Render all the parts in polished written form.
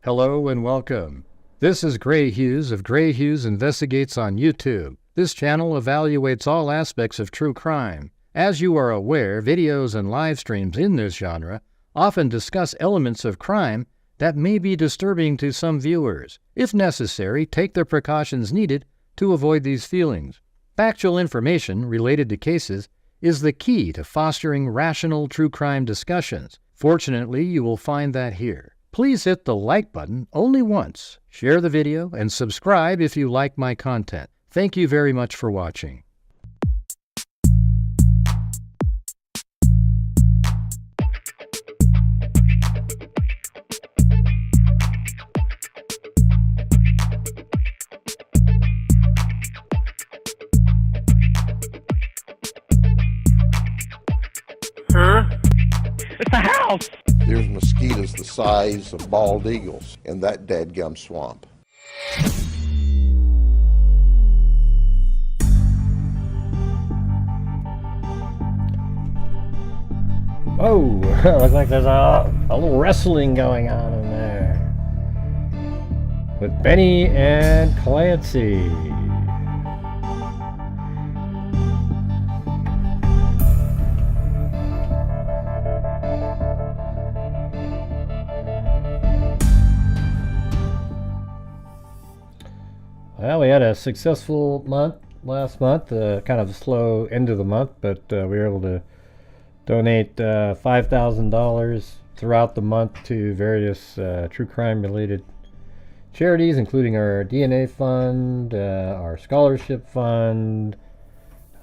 Hello and welcome. This is Grant Hughes of Grant Hughes Investigates on YouTube. This channel evaluates all aspects of true crime. As you are aware, videos and live streams in this genre often discuss elements of crime that may be disturbing to some viewers. If necessary, take the precautions needed to avoid these feelings. Factual information related to cases is the key to fostering rational true crime discussions. Fortunately, you will find that here. Please hit the like button only once, share the video, and subscribe if you like my content. Thank you very much for watching. It's a house! There's mosquitoes the size of bald eagles in that dadgum swamp. Oh, looks like there's a little wrestling going on in there. With Benny and Clancy. Well, we had a successful month last month, kind of a slow end of the month, but we were able to donate $5,000 throughout the month to various true crime related charities, including our DNA fund, our scholarship fund,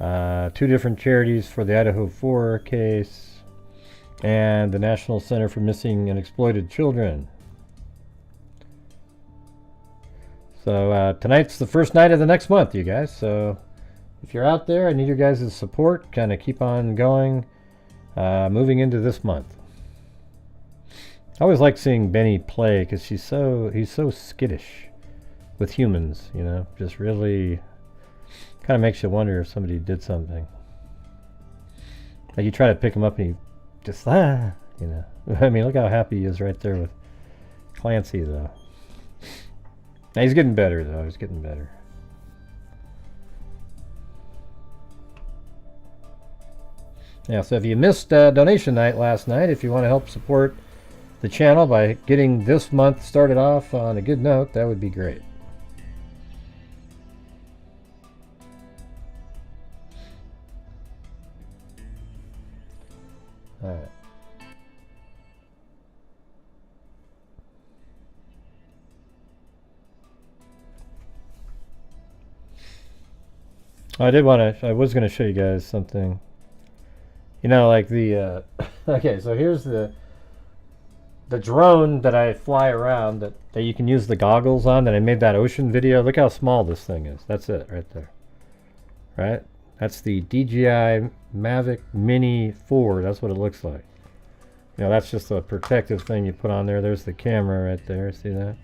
2 different charities for the Idaho 4 case, and the National Center for Missing and Exploited Children. So tonight's the first night of the next month, you guys. So if you're out there, I need your guys' support. Kind of keep on going, moving into this month. I always like seeing Benny play because he's so skittish with humans. You know, just really kind of makes you wonder if somebody did something. Like you try to pick him up and he just you know. I mean, look how happy he is right there with Clancy, though. Now he's getting better, though. He's getting better. Yeah, so if you missed donation night last night, if you want to help support the channel by getting this month started off on a good note, that would be great. All right. I was going to show you guys something. You know, like the, okay, so here's the drone that I fly around that you can use the goggles on that I made that ocean video. Look how small this thing is. That's it right there. Right? That's the DJI Mavic Mini 4. That's what it looks like. You know, that's just a protective thing you put on there. There's the camera right there. See that?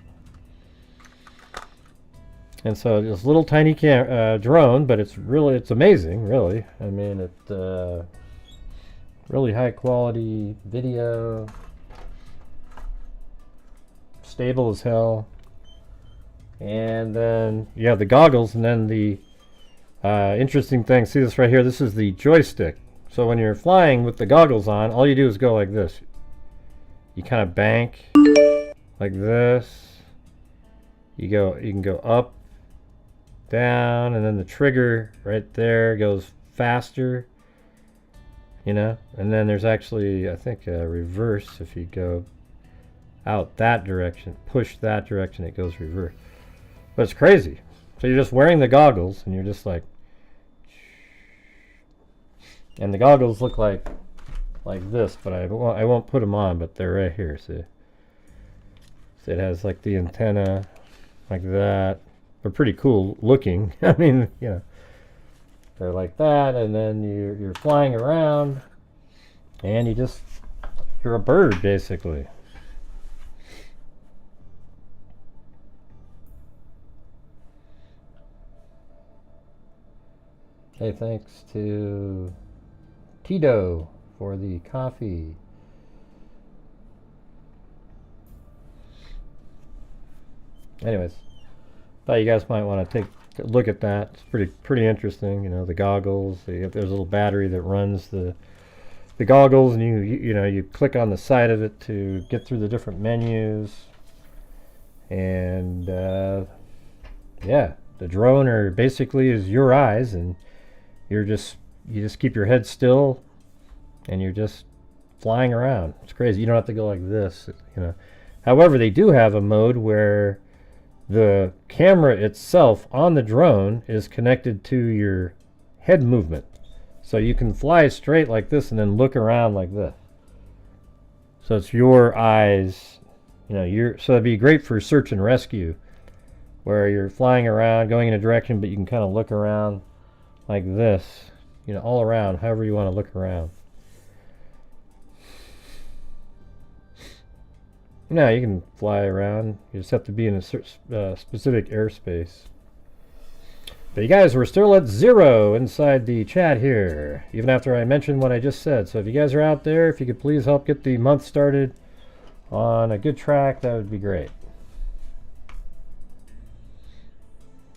And so this little tiny drone, but it's amazing, really. I mean, it really high quality video, stable as hell. And then you have the goggles, and then the interesting thing. See this right here? This is the joystick. So when you're flying with the goggles on, all you do is go like this. You kind of bank like this. You can go up, down, and then the trigger right there goes faster, you know. And then there's actually, I think, a reverse. If you go out that direction, push that direction, it goes reverse. But it's crazy. So you're just wearing the goggles and you're just like, and the goggles look like this, but I won't put them on, but they're right here. See, so it has like the antenna like that. They're pretty cool looking. I mean, you know, they're like that, and then you're flying around, and you're a bird basically. Hey, thanks to Tito for the coffee. anyways, thought you guys might want to take a look at that. It's pretty interesting. You know, the goggles. There's a little battery that runs the goggles, and you click on the side of it to get through the different menus. And yeah, the drone basically is your eyes, and you just keep your head still, and you're just flying around. It's crazy. You don't have to go like this, you know. However, they do have a mode where the camera itself on the drone is connected to your head movement. So you can fly straight like this and then look around like this. So it's your eyes, you know, so it'd be great for search and rescue, where you're flying around, going in a direction, but you can kind of look around like this, you know, all around, however you want to look around. No, you can fly around. You just have to be in a specific airspace. But you guys, we're still at 0 inside the chat here, even after I mentioned what I just said. So if you guys are out there, if you could please help get the month started on a good track, that would be great.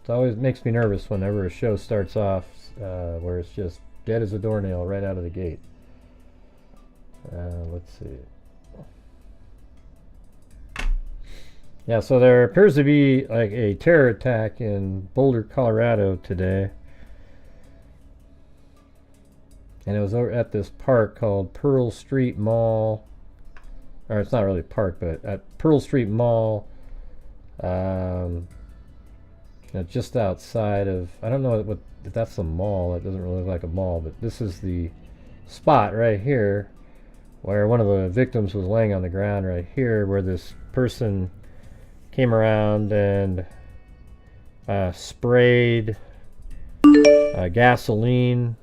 It always makes me nervous whenever a show starts off where it's just dead as a doornail right out of the gate. Let's see. Yeah, so there appears to be like a terror attack in Boulder, Colorado today. And it was over at this park called Pearl Street Mall. Or it's not really a park, but at Pearl Street Mall. You know, just outside of, I don't know if that's a mall. It doesn't really look like a mall, but this is the spot right here where one of the victims was laying on the ground right here, where this person came around and sprayed gasoline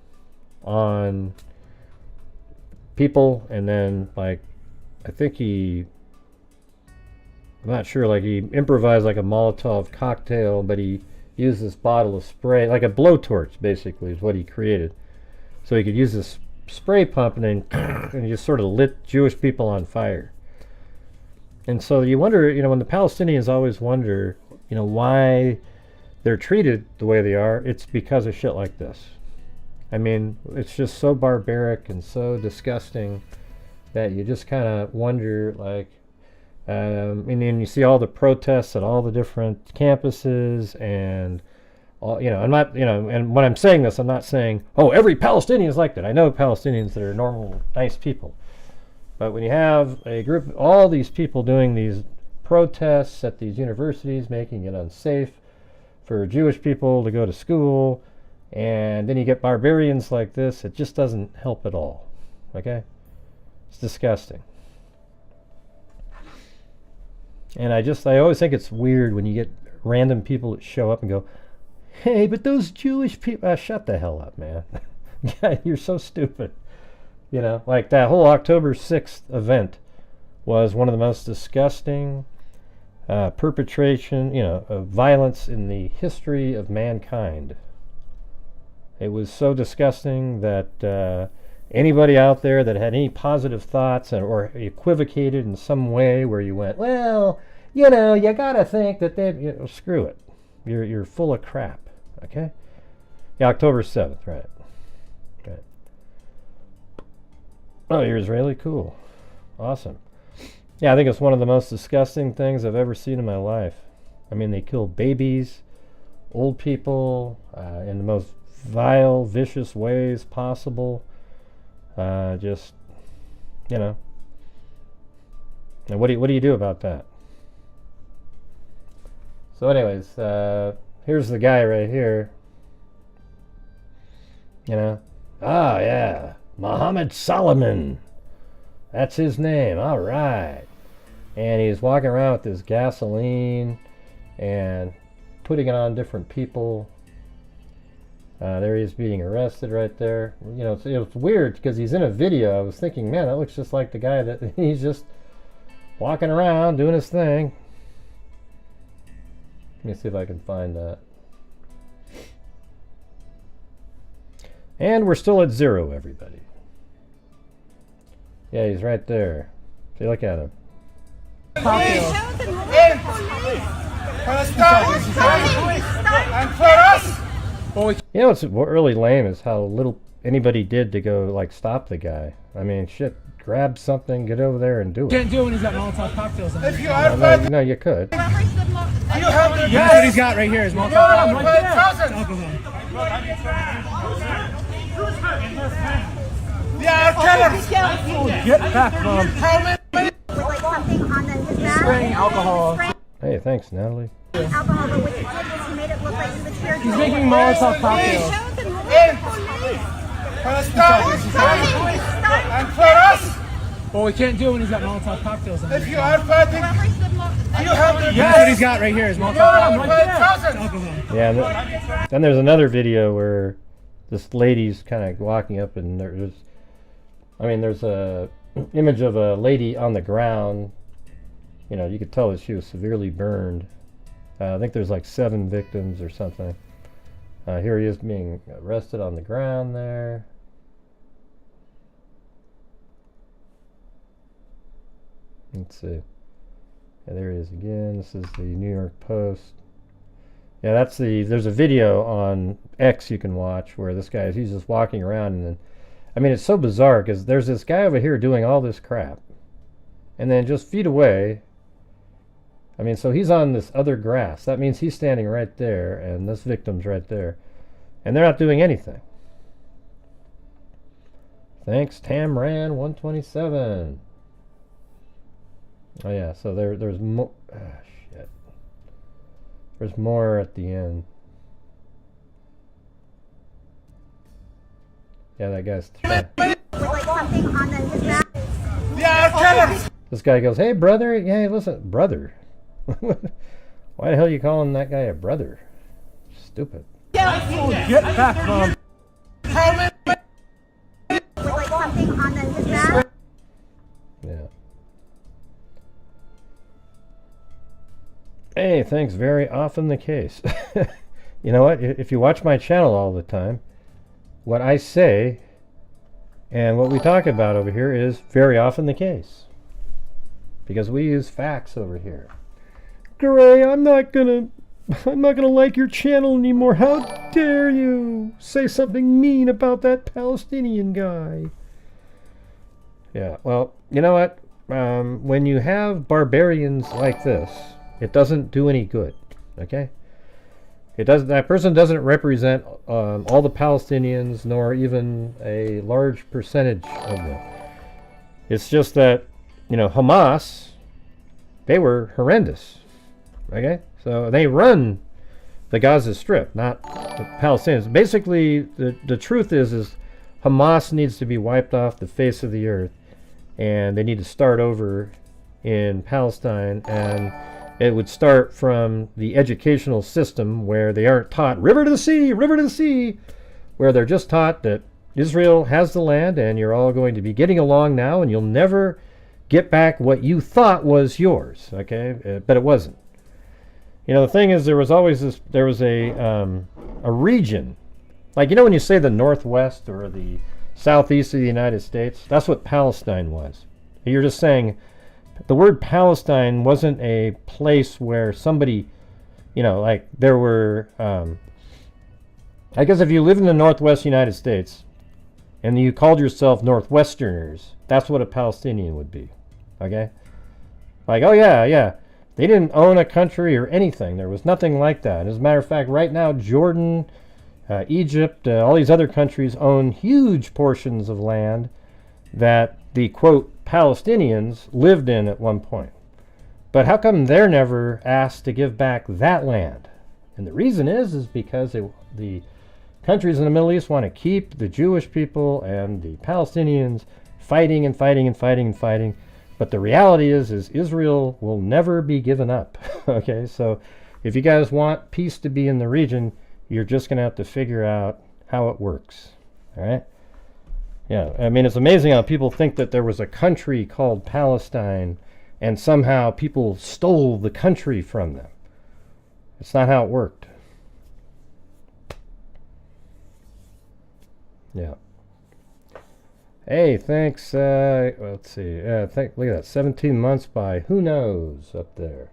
on people, and then like I think I'm not sure, like he improvised like a Molotov cocktail, but he used this bottle of spray, like a blowtorch basically is what he created. So he could use this spray pump and then and he just sort of lit Jewish people on fire. And so you wonder, you know, when the Palestinians always wonder, you know, why they're treated the way they are, it's because of shit like this. I mean, it's just so barbaric and so disgusting that you just kind of wonder, like, and then you see all the protests at all the different campuses, and all, you know, I'm not, you know, and when I'm saying this, I'm not saying, oh, every Palestinian is like that. I know Palestinians that are normal, nice people. But when you have a group of all these people doing these protests at these universities, making it unsafe for Jewish people to go to school, and then you get barbarians like this, it just doesn't help at all. Okay? It's disgusting. And I always think it's weird when you get random people that show up and go, hey, but those Jewish people, shut the hell up, man. You're so stupid. You know, like that whole October 6th event was one of the most disgusting perpetration, you know, of violence in the history of mankind. It was so disgusting that anybody out there that had any positive thoughts or equivocated in some way where you went, well, you know, you gotta think that they, you know, screw it. You're full of crap. Okay? Yeah, October 7th, right. Oh, you're Israeli? Cool. Awesome. Yeah, I think it's one of the most disgusting things I've ever seen in my life. I mean, they kill babies, old people, in the most vile, vicious ways possible. Just, you know. And what do you do about that? So anyways, here's the guy right here. You know. Ah, yeah. Muhammad Solomon. That's his name. All right. And he's walking around with this gasoline and putting it on different people. There he is being arrested right there. You know, it's weird because he's in a video. I was thinking, man, that looks just like the guy that he's just walking around doing his thing. Let me see if I can find that. And we're still at 0, everybody. Yeah, he's right there. See, look at him. Hey, You know what's really lame is how little anybody did to go like stop the guy. I mean, shit, grab something, get over there and do it. Can't do it when he's got Molotov cocktails on. No, you could. That's what he's got right here. Is Molotov alcohol. Get back, Mom. Spraying alcohol. Hey, thanks, Natalie. Alcohol, but what he did was he made it look like he was here. He's making Molotov cocktails. Well, we can't do it when he's got Molotov cocktails on. If you are fighting, you have to. That's what he's got right here. Is Molotov alcohol. Yeah, and then there's another video where this lady's kind of walking up, and there's a image of a lady on the ground. You know, you could tell that she was severely burned. I think there's like 7 victims or something. Here he is being arrested on the ground there. Let's see. Yeah, there he is again. This is the New York Post. Yeah, there's a video on X you can watch where this guy, he's just walking around, and then, I mean, it's so bizarre because there's this guy over here doing all this crap. And then just feet away, I mean, so he's on this other grass. That means he's standing right there, and this victim's right there. And they're not doing anything. Thanks, Tamran127. Oh yeah, so there's more. Ah, shit. There's more at the end. Yeah, that guy's. This guy goes, "Hey, brother. Yeah, listen, brother. Why the hell are you calling that guy a brother? Stupid." Get back, Mom. Yeah. Hey, thanks. Very often the case. You know what? If you watch my channel all the time, what I say and what we talk about over here is very often the case. Because we use facts over here. Gray, I'm not gonna like your channel anymore. How dare you say something mean about that Palestinian guy? Yeah, well, you know what? When you have barbarians like this, it doesn't do any good, okay? That person doesn't represent all the Palestinians, nor even a large percentage of them. It's just that, you know, Hamas, they were horrendous, okay? So they run the Gaza Strip, not the Palestinians. Basically, the truth is Hamas needs to be wiped off the face of the earth, and they need to start over in Palestine, and it would start from the educational system where they aren't taught river to the sea, where they're just taught that Israel has the land and you're all going to be getting along now and you'll never get back what you thought was yours, okay? But it wasn't. You know, the thing is, there was a region, like, you know, when you say the Northwest or the Southeast of the United States, that's what Palestine was. You're just saying the word Palestine wasn't a place where somebody, you know, like there were, I guess if you live in the Northwest United States and you called yourself Northwesterners, that's what a Palestinian would be, okay? Like, oh yeah, they didn't own a country or anything. There was nothing like that. As a matter of fact, right now, Jordan, Egypt, all these other countries own huge portions of land that the, quote, Palestinians lived in at one point. But how come they're never asked to give back that land? And the reason is because the countries in the Middle East want to keep the Jewish people and the Palestinians fighting and fighting and fighting and fighting. But the reality is Israel will never be given up. Okay, so if you guys want peace to be in the region, you're just going to have to figure out how it works. All right? Yeah, I mean, it's amazing how people think that there was a country called Palestine and somehow people stole the country from them. It's not how it worked. Yeah. Hey, thanks. Let's see. Look at that. 17 months by Who Knows up there.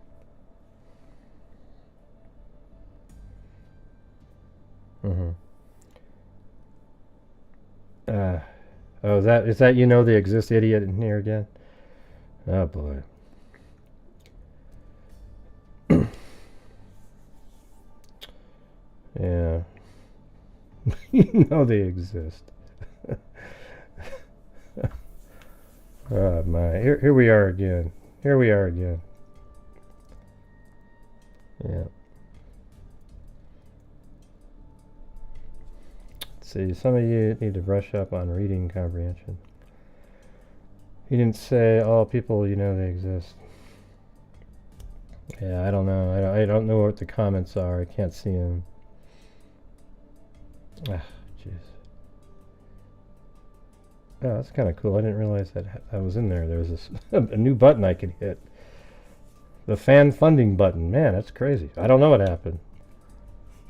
Oh, is that you know they exist idiot in here again? Oh boy. Yeah. You know they exist. Oh my. Here we are again. Here we are again. Yeah. See, some of you need to brush up on reading comprehension. He didn't say all people you know they exist. Yeah, I don't know. I don't know what the comments are. I can't see them. Ah, jeez. Oh, that's kind of cool. I didn't realize that was in there. There was this a new button I could hit. The fan funding button. Man, that's crazy. I don't know what happened.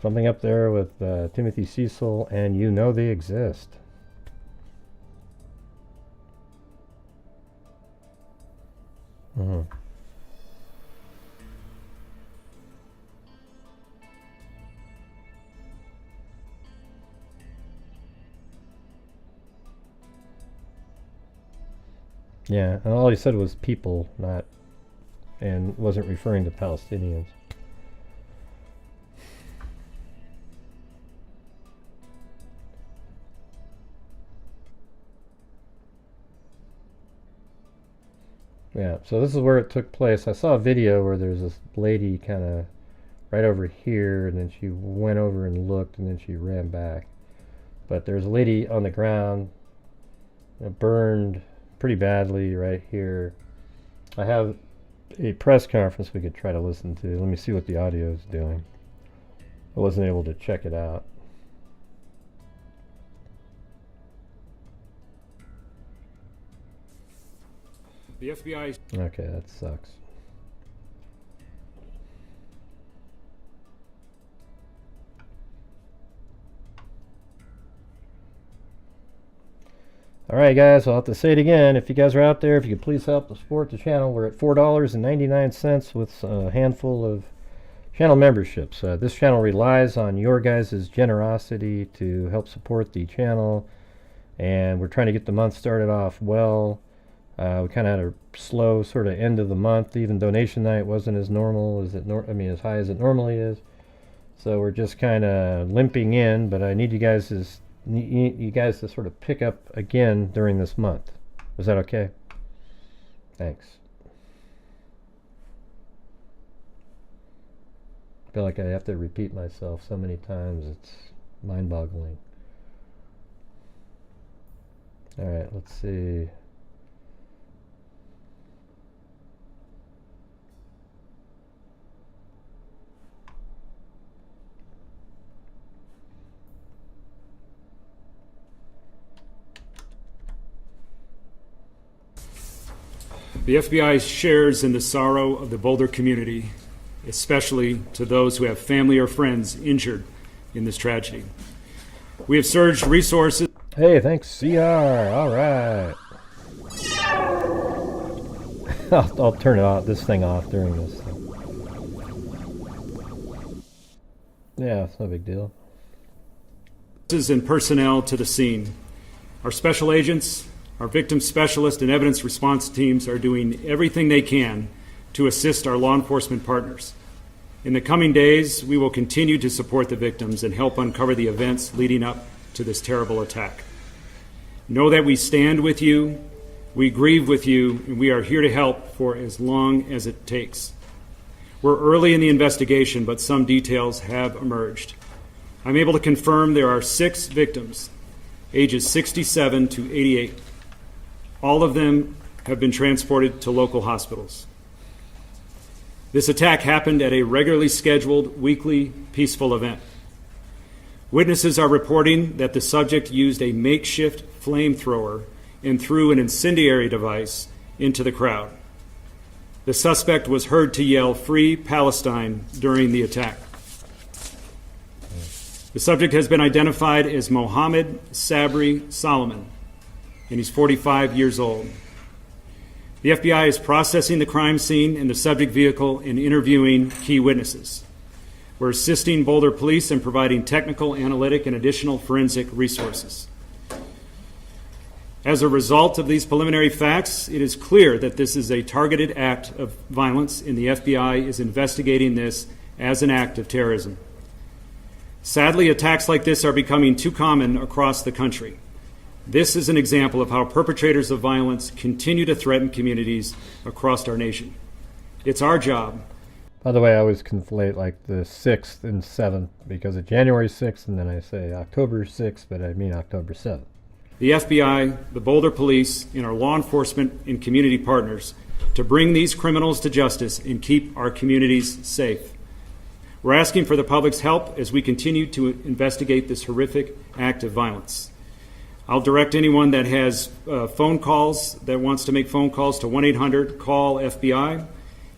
Something up there with Timothy Cecil, and you know they exist. Yeah, and all he said was people, not, and wasn't referring to Palestinians. Yeah, so this is where it took place. I saw a video where there's this lady kind of right over here, and then she went over and looked, and then she ran back. But there's a lady on the ground, burned pretty badly right here. I have a press conference we could try to listen to. Let me see what the audio is doing. I wasn't able to check it out. The FBI... Okay, that sucks. Alright guys, I'll have to say it again. If you guys are out there, if you could please help to support the channel. We're at $4.99 with a handful of channel memberships. This channel relies on your guys' generosity to help support the channel. And we're trying to get the month started off well. We kind of had a slow sort of end of the month. Even donation night wasn't as normal as as high as it normally is. So we're just kind of limping in, but I need you guys to sort of pick up again during this month. Is that okay? Thanks. I feel like I have to repeat myself so many times, it's mind-boggling. Alright, let's see. The FBI shares in the sorrow of the Boulder community, especially to those who have family or friends injured in this tragedy. We have surged resources. Hey, thanks, CR. All right. I'll turn it off, this thing off during this thing. Yeah, it's no big deal. And personnel to the scene. Our special agents, our victim specialist and evidence response teams are doing everything they can to assist our law enforcement partners. In the coming days, we will continue to support the victims and help uncover the events leading up to this terrible attack. Know that we stand with you, we grieve with you, and we are here to help for as long as it takes. We're early in the investigation, but some details have emerged. I'm able to confirm there are 6 victims, ages 67 to 88. All of them have been transported to local hospitals. This attack happened at a regularly scheduled weekly peaceful event. Witnesses are reporting that the subject used a makeshift flamethrower and threw an incendiary device into the crowd. The suspect was heard to yell "Free Palestine" during the attack. The subject has been identified as Mohammed Sabri Solomon, and he's 45 years old. The FBI is processing the crime scene and the subject vehicle and interviewing key witnesses. We're assisting Boulder Police in providing technical, analytic, and additional forensic resources. As a result of these preliminary facts, it is clear that this is a targeted act of violence, and the FBI is investigating this as an act of terrorism. Sadly, attacks like this are becoming too common across the country. This is an example of how perpetrators of violence continue to threaten communities across our nation. It's our job. By the way, I always conflate like the 6th and 7th because of January 6th, and then I say October 6th, but I mean October 7th. The FBI, the Boulder Police, and our law enforcement and community partners to bring these criminals to justice and keep our communities safe. We're asking for the public's help as we continue to investigate this horrific act of violence. I'll direct anyone that has phone calls, that wants to make phone calls to 1-800-CALL-FBI.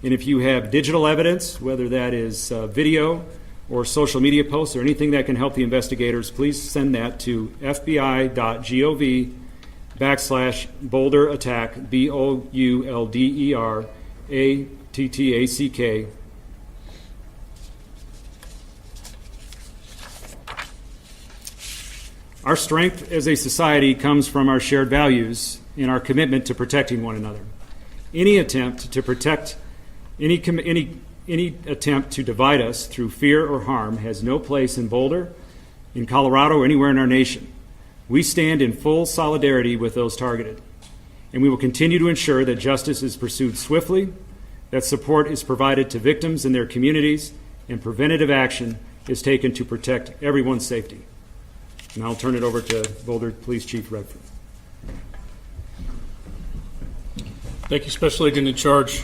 And if you have digital evidence, whether that is video or social media posts or anything that can help the investigators, please send that to fbi.gov/Boulder Attack, BOULDER-ATTACK. Our strength as a society comes from our shared values and our commitment to protecting one another. Any attempt to protect, any attempt to divide us through fear or harm has no place in Boulder, in Colorado, or anywhere in our nation. We stand in full solidarity with those targeted, and we will continue to ensure that justice is pursued swiftly, that support is provided to victims and their communities, and preventative action is taken to protect everyone's safety. And I'll turn it over to Boulder Police Chief Redford. Thank you, Special Agent in Charge.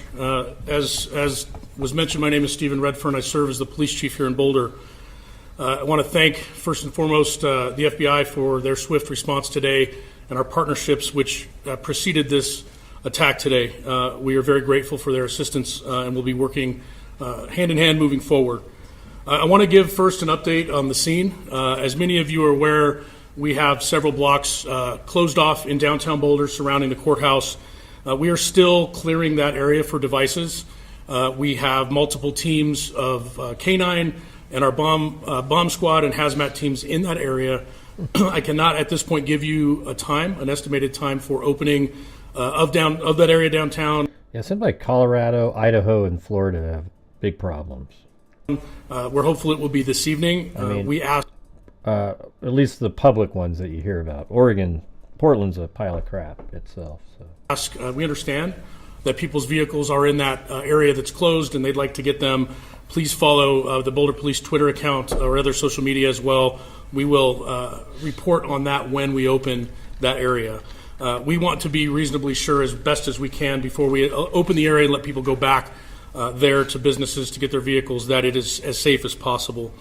As was mentioned, my name is Stephen Redfern. I serve as the police chief here in Boulder. I want to thank, first and foremost, the FBI for their swift response today and our partnerships which preceded this attack today. We are very grateful for their assistance and will be working hand in hand moving forward. I want to give first an update on the scene. As many of you are aware, we have several blocks closed off in downtown Boulder surrounding the courthouse. We are still clearing that area for devices. We have multiple teams of K9 and our bomb squad and hazmat teams in that area. I cannot at this point give you an estimated time for opening of that area downtown. Yeah, it seems like Colorado, Idaho, and Florida have big problems. We're hopeful it will be this evening. We asked at least the public ones that you hear about. Portland's a pile of crap itself. So. We understand that people's vehicles are in that area that's closed and they'd like to get them. Please follow the Boulder Police Twitter account or other social media as well. We will report on that when we open that area. We want to be reasonably sure as best as we can before we open the area and let people go back there to businesses to get their vehicles, that it is as safe as possible.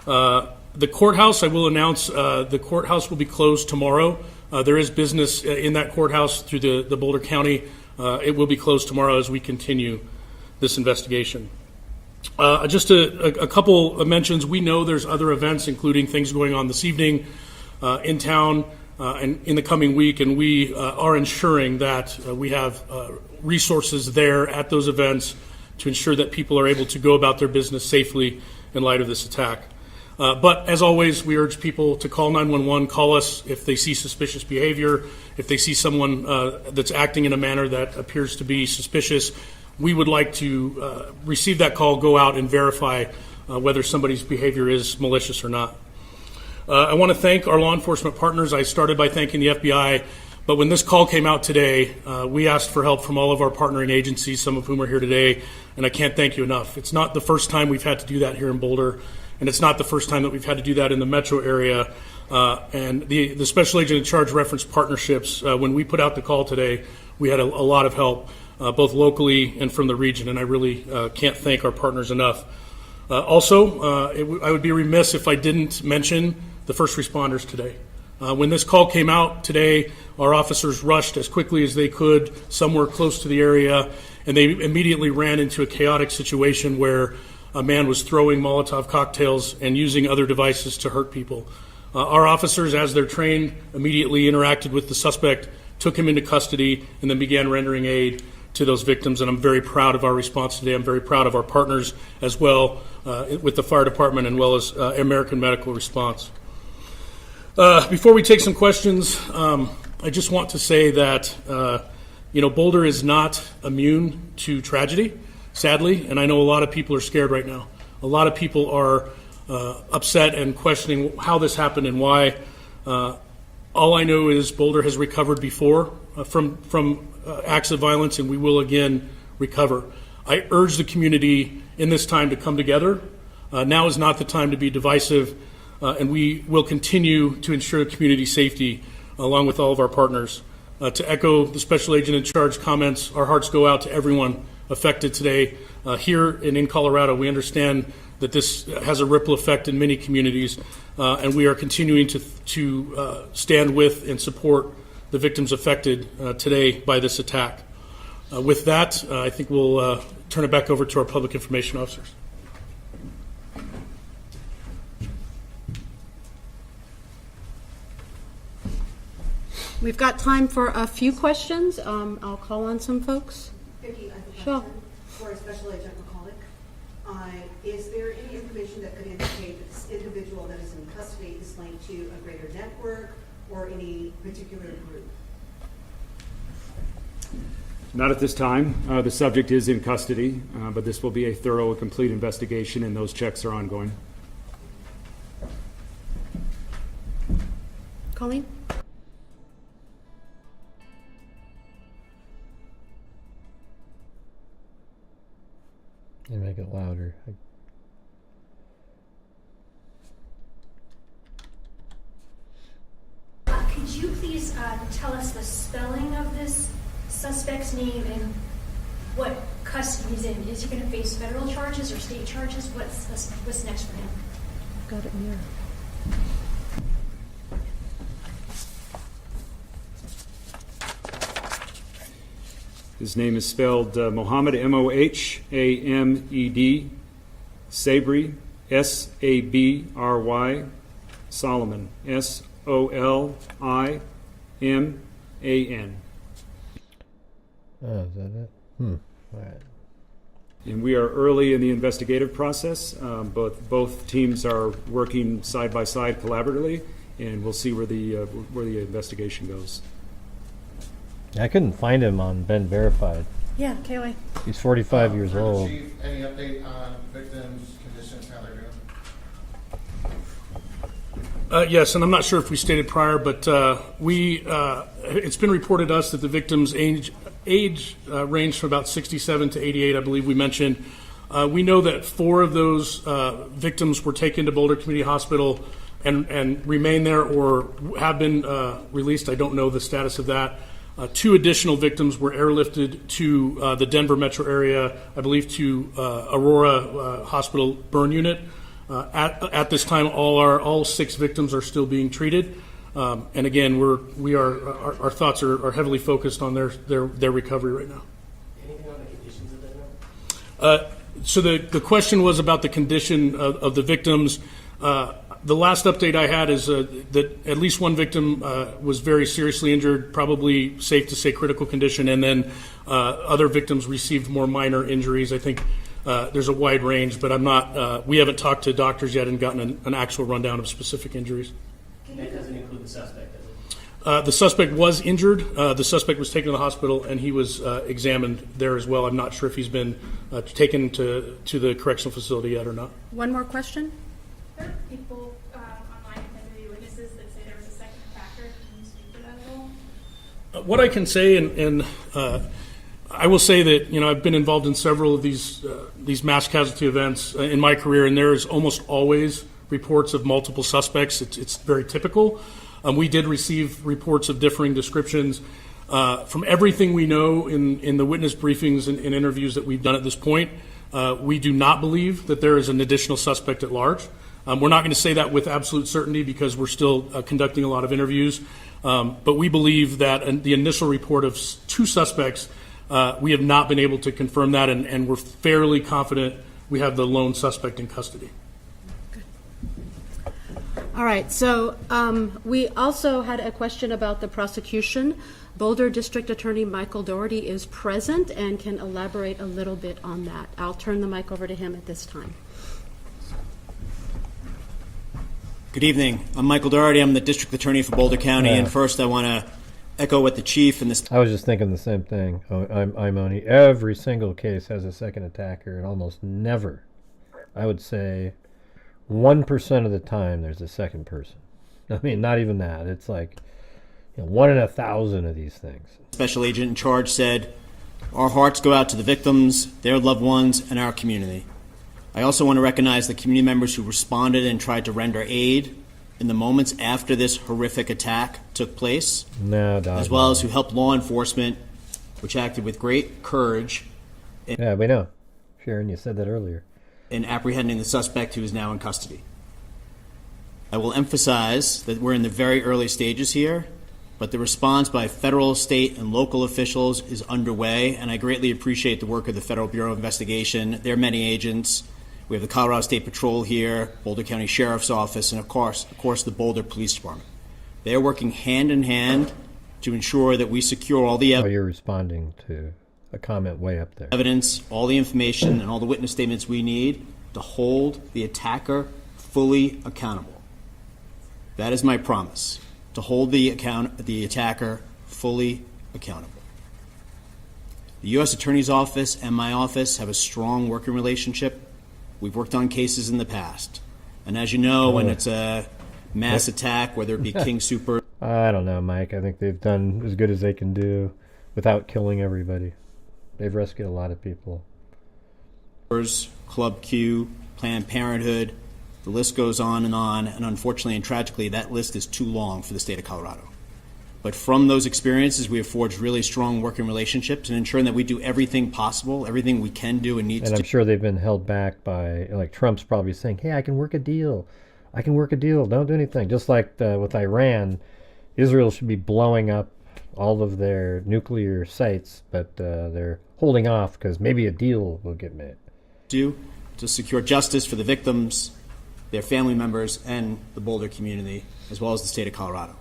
The courthouse, I will announce, the courthouse will be closed tomorrow. There is business in that courthouse through the Boulder County. It will be closed tomorrow as we continue this investigation. Just a couple of mentions. We know there's other events, including things going on this evening in town and in the coming week, and we are ensuring that we have resources there at those events to ensure that people are able to go about their business safely in light of this attack. But as always, we urge people to call 911, call us if they see suspicious behavior, if they see someone that's acting in a manner that appears to be suspicious. We would like to receive that call, go out and verify whether somebody's behavior is malicious or not. I want to thank our law enforcement partners. I started by thanking the FBI, but when this call came out today, we asked for help from all of our partnering agencies, some of whom are here today, and I can't thank you enough. It's not the first time we've had to do that here in Boulder, and it's not the first time that we've had to do that in the metro area. And the Special Agent in Charge referenced partnerships. When we put out the call today, we had a lot of help, both locally and from the region, and I really can't thank our partners enough. Also, I would be remiss if I didn't mention the first responders today. When this call came out today, our officers rushed as quickly as they could somewhere close to the area, and they immediately ran into a chaotic situation where a man was throwing Molotov cocktails and using other devices to hurt people. Our officers, as they're trained, immediately interacted with the suspect, took him into custody, and then began rendering aid to those victims, and I'm very proud of our response today. I'm very proud of our partners as well, with the fire department and well as American Medical Response. Before we take some questions, I just want to say that Boulder is not immune to tragedy, sadly, and I know a lot of people are scared right now. A lot of people are upset and questioning how this happened and why. All I know is Boulder has recovered before from acts of violence, and we will again recover. I urge the community in this time to come together. Now is not the time to be divisive, and we will continue to ensure community safety along with all of our partners. To echo the special agent in charge comments, our hearts go out to everyone affected today. Here and in Colorado, we understand that this has a ripple effect in many communities, and we are continuing to stand with and support the victims affected today by this attack. With that, I think we'll turn it back over to our public information officers. We've got time for a few questions. I'll call on some folks. Vicki, I have a Sure. question for Special Agent McCulloch. Is there any information that could indicate that this individual that is in custody is linked to a greater network or any particular group? Not at this time. The subject is in custody, but this will be a thorough and complete investigation, and those checks are ongoing. Colleen? You make it louder. Could you please tell us the spelling of this suspect's name and what custody he's in? Is he going to face federal charges or state charges? What's next for him? Got it here. His name is spelled Mohammed, M-O-H-A-M-E-D, Sabry, S-A-B-R-Y, Solomon, S-O-L-I-M-A-N. Oh, is that it? All right. And we are early in the investigative process. Both teams are working side by side collaboratively, and we'll see where the investigation goes. I couldn't find him on Ben Verified. Yeah, KOA. He's 45 years old. Chief, any update on victims' conditions, how they're doing? Yes, and I'm not sure if we stated prior, but it's been reported to us that the victim's age ranged from about 67 to 88, I believe we mentioned. We know that 4 of those victims were taken to Boulder Community Hospital and remain there or have been released. I don't know the status of that. 2 additional victims were airlifted to the Denver metro area, I believe to Aurora Hospital burn unit. At this time, all 6 victims are still being treated. And again, our thoughts are heavily focused on their recovery right now. Anything on the conditions of them? So the question was about the condition of the victims. The last update I had is that at least one victim was very seriously injured, probably safe to say critical condition, and then other victims received more minor injuries. I think there's a wide range, but I'm not. We haven't talked to doctors yet and gotten an actual rundown of specific injuries. That doesn't include the suspect, does it? The suspect was injured. The suspect was taken to the hospital, and he was examined there as well. I'm not sure if he's been taken to the correctional facility yet or not. One more question? There are people online and interview witnesses that say there was a second attacker. Can you speak to that at all? What I can say, and I will say that I've been involved in several of these mass casualty events in my career, and there is almost always reports of multiple suspects. It's very typical. We did receive reports of differing descriptions. From everything we know in the witness briefings and interviews that we've done at this point, we do not believe that there is an additional suspect at large. We're not going to say that with absolute certainty because we're still conducting a lot of interviews. But we believe that the initial report of 2 suspects, we have not been able to confirm that, and we're fairly confident we have the lone suspect in custody. All right, so we also had a question about the prosecution. Boulder District Attorney Michael Doherty is present and can elaborate a little bit on that. I'll turn the mic over to him at this time. Good evening. I'm Michael Doherty. I'm the District Attorney for Boulder County. And first I want to echo what the chief and this... I was just thinking the same thing. I'm only every single case has a second attacker, and almost never, I would say 1% of the time there's a second person. I mean, not even that. It's like 1 in 1,000 of these things. Special agent in charge said, our hearts go out to the victims, their loved ones, and our community. I also want to recognize the community members who responded and tried to render aid in the moments after this horrific attack took place, as well as who helped law enforcement, which acted with great courage. Yeah, we know. Sharon, you said that earlier. In apprehending the suspect who is now in custody. I will emphasize that we're in the very early stages here, but the response by federal, state, and local officials is underway, and I greatly appreciate the work of the Federal Bureau of Investigation. There are many agents. We have the Colorado State Patrol here, Boulder County Sheriff's Office, and of course, the Boulder Police Department. They are working hand in hand to ensure that we secure all the evidence. Oh, you're responding to a comment way up there. Evidence, all the information, and all the witness statements we need to hold the attacker fully accountable. That is my promise, to hold the attacker fully accountable. The U.S. Attorney's Office and my office have a strong working relationship. We've worked on cases in the past. And as you know, when it's a mass attack, whether it be King Super... I don't know, Mike. I think they've done as good as they can do without killing everybody. They've rescued a lot of people. Club Q, Planned Parenthood, the list goes on, and unfortunately and tragically, that list is too long for the state of Colorado. But from those experiences, we have forged really strong working relationships and ensuring that we do everything possible, everything we can do and need to do. And I'm sure they've been held back by, like, Trump's probably saying, hey, I can work a deal. I can work a deal. Don't do anything. Just like with Iran, Israel should be blowing up all of their nuclear sites, but they're holding off because maybe a deal will get made. To secure justice for the victims, their family members, and the Boulder community, as well as the state of Colorado.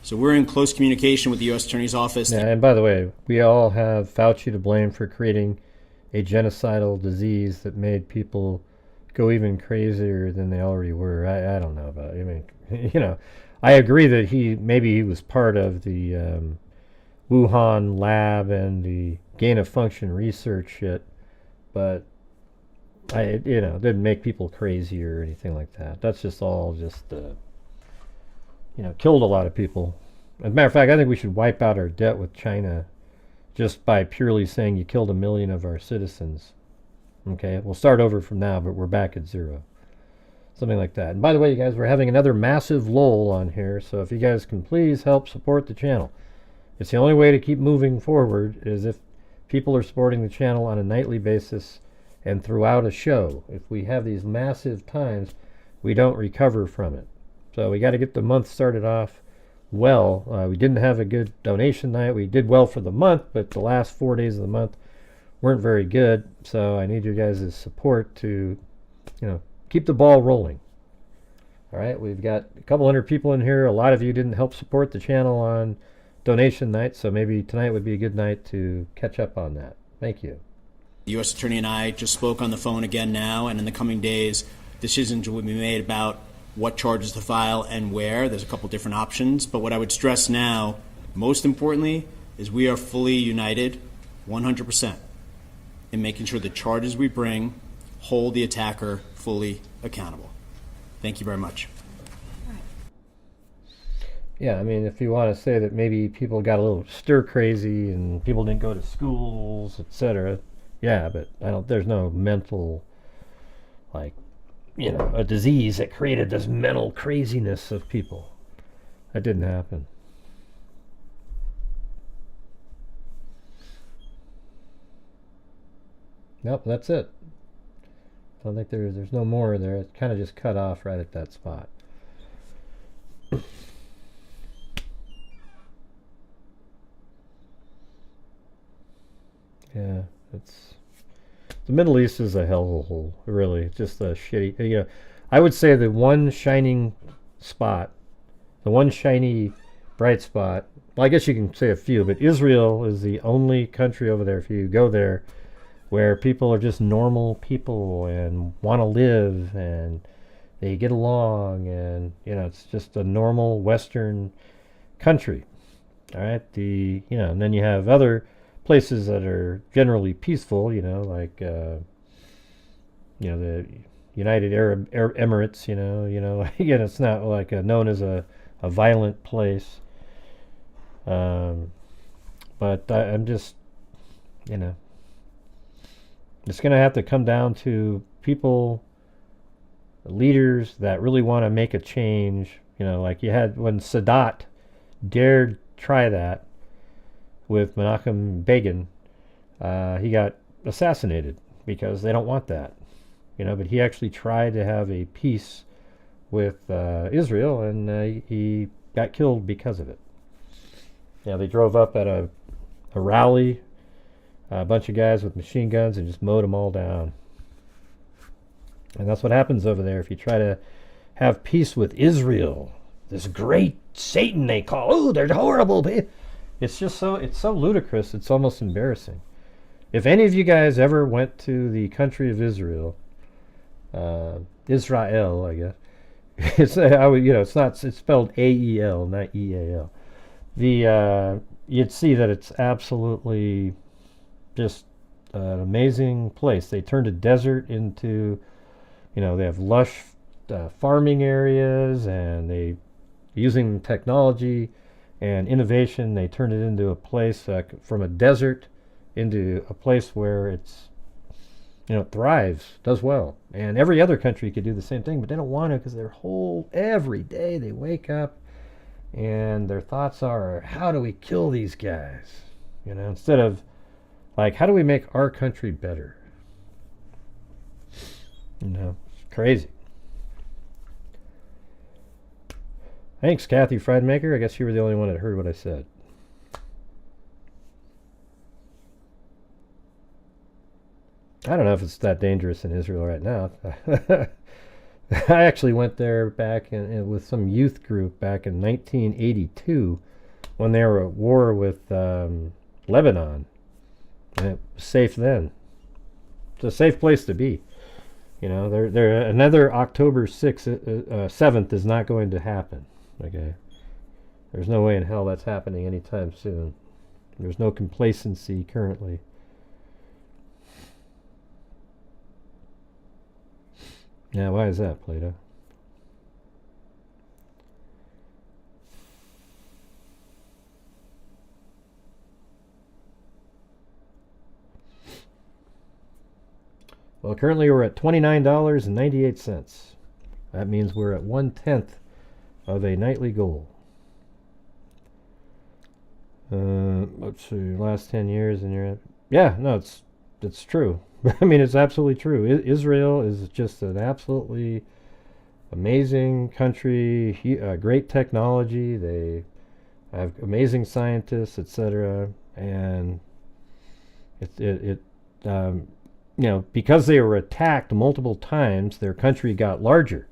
So we're in close communication with the U.S. Attorney's Office. Yeah, and by the way, we all have Fauci to blame for creating a genocidal disease that made people go even crazier than they already were. I don't know about it. I mean, I agree that maybe he was part of the Wuhan lab and the gain of function research shit, but it didn't make people crazy or anything like that. That's just all killed a lot of people. As a matter of fact, I think we should wipe out our debt with China just by purely saying you killed 1 million of our citizens. Okay, we'll start over from now, but we're back at zero. Something like that. And by the way, you guys, we're having another massive lull on here, so if you guys can please help support the channel. It's the only way to keep moving forward is if people are supporting the channel on a nightly basis and throughout a show. If we have these massive times, we don't recover from it. So we got to get the month started off well. We didn't have a good donation night. We did well for the month, but the last 4 days of the month weren't very good. So I need you guys' support to, keep the ball rolling. All right, we've got a couple hundred people in here. A lot of you didn't help support the channel on donation night, so maybe tonight would be a good night to catch up on that. Thank you. The U.S. Attorney and I just spoke on the phone again now, and in the coming days, decisions will be made about what charges to file and where. There's a couple different options, but what I would stress now, most importantly, is we are fully united 100% in making sure the charges we bring hold the attacker fully accountable. Thank you very much. Yeah, I mean, if you want to say that maybe people got a little stir crazy and people didn't go to schools, etc., yeah, but there's no mental, a disease that created this mental craziness of people. That didn't happen. Nope, that's it. I don't think there's no more there. It kind of just cut off right at that spot. Yeah, the Middle East is a hellhole, really. It's just a shitty. I would say the one shining spot, the one shiny bright spot. Well, I guess you can say a few, but Israel is the only country over there, if you go there, where people are just normal people and want to live and they get along, and it's just a normal Western country. All right, and then you have other places that are generally peaceful, like the United Arab Emirates, again, it's not like known as a violent place. But I'm just, it's going to have to come down to people, leaders that really want to make a change. Like you had when Sadat dared try that with Menachem Begin, he got assassinated because they don't want that. But he actually tried to have a peace with Israel, and he got killed because of it. They drove up at a rally, a bunch of guys with machine guns, and just mowed them all down. And that's what happens over there if you try to have peace with Israel. This great Satan they call. Oh, they're horrible. It's so ludicrous. It's almost embarrassing. If any of you guys ever went to the country of Israel, Israel, I guess. It's spelled A-E-L, not E-A-L. You'd see that it's absolutely just an amazing place. They turned a desert into, they have lush farming areas, and using technology and innovation, they turned it into a place from a desert into a place where it's, thrives, does well. And every other country could do the same thing, but they don't want to, because every day they wake up and their thoughts are, how do we kill these guys? Instead of, how do we make our country better? It's crazy. Thanks, Kathy Friedmaker. I guess you were the only one that heard what I said. I don't know if it's that dangerous in Israel right now. I actually went there back with some youth group back in 1982 when they were at war with Lebanon. And it was safe then. It's a safe place to be. Another October 7th is not going to happen. Okay, there's no way in hell that's happening anytime soon. There's no complacency currently. Now, why is that, Plato? Well, currently we're at $29.98. That means we're at 1/10 of a nightly goal. Let's see, last 10 years, and you're at... Yeah, no, it's true. I mean, it's absolutely true. Israel is just an absolutely amazing country, great technology. They have amazing scientists, etc. And because they were attacked multiple times, their country got larger.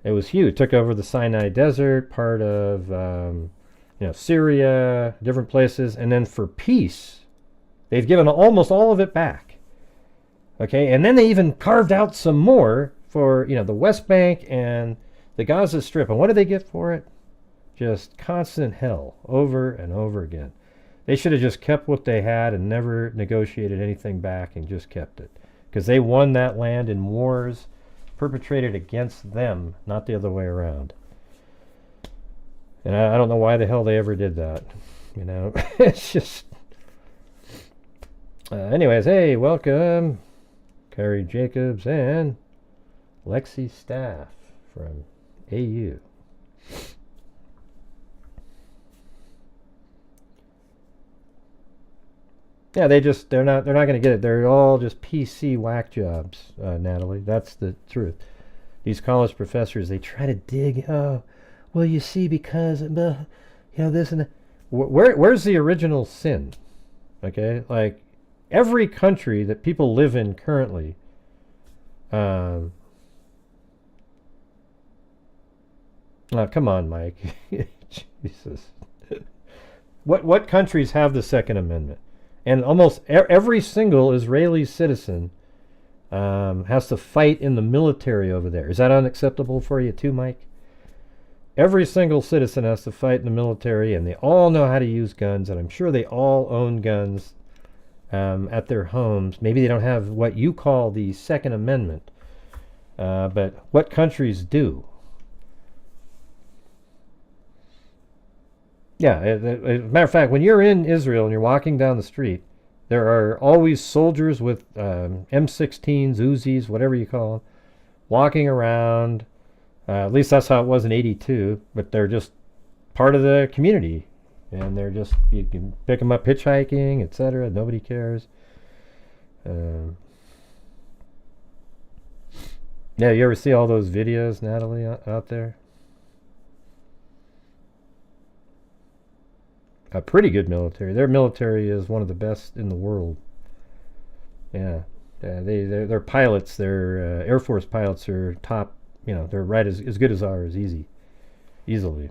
It was huge. It took over the Sinai Desert, part of Syria, different places, and then for peace, they've given almost all of it back. Okay, and then they even carved out some more for the West Bank and the Gaza Strip. And what did they get for it? Just constant hell over and over again. They should have just kept what they had and never negotiated anything back and just kept it, because they won that land in wars perpetrated against them, not the other way around. And I don't know why the hell they ever did that. It's just... anyways, hey, welcome. Carrie Jacobs and Lexi Staff from AU. Yeah, they're not going to get it. They're all just PC whack jobs, Natalie. That's the truth. These college professors, they try to dig. Oh, well, you see, because this and that. Where's the original sin? Okay, like every country that people live in currently. Oh, come on, Mike. Jesus. What countries have the Second Amendment? And almost every single Israeli citizen has to fight in the military over there. Is that unacceptable for you too, Mike? Every single citizen has to fight in the military, and they all know how to use guns, and I'm sure they all own guns at their homes. Maybe they don't have what you call the Second Amendment, but what countries do? Yeah, as a matter of fact, when you're in Israel and you're walking down the street, there are always soldiers with M16s, Uzis, whatever you call them, walking around. At least that's how it was in '82, but they're just part of the community. And they're just, you can pick them up hitchhiking, etc. Nobody cares. Yeah, you ever see all those videos, Natalie, out there? A pretty good military. Their military is one of the best in the world. Yeah, their pilots, their Air Force pilots are top. You know, they're right as good as ours, easily.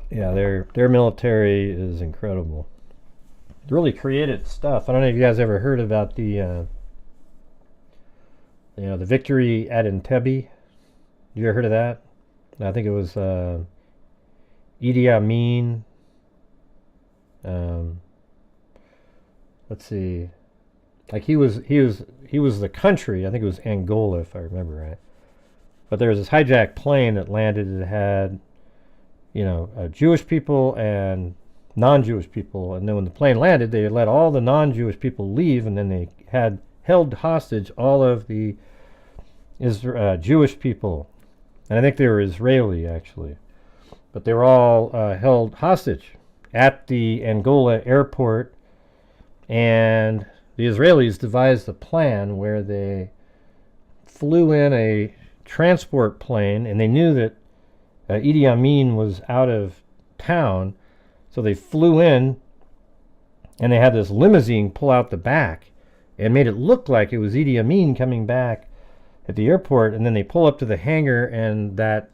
Yeah, their military is incredible. Really creative stuff. I don't know if you guys ever heard about the the victory at Entebbe. You ever heard of that? I think it was Idi Amin. Let's see. Like he was the country. I think it was Angola, if I remember right. But there was this hijacked plane that landed. It had, Jewish people and non-Jewish people. And then when the plane landed, they let all the non-Jewish people leave, and then they had held hostage all of the Jewish people. And I think they were Israeli, actually. But they were all held hostage at the Angola airport. And the Israelis devised a plan where they flew in a transport plane, and they knew that Idi Amin was out of town. So they flew in, and they had this limousine pull out the back and made it look like it was Idi Amin coming back at the airport. And then they pull up to the hangar, and that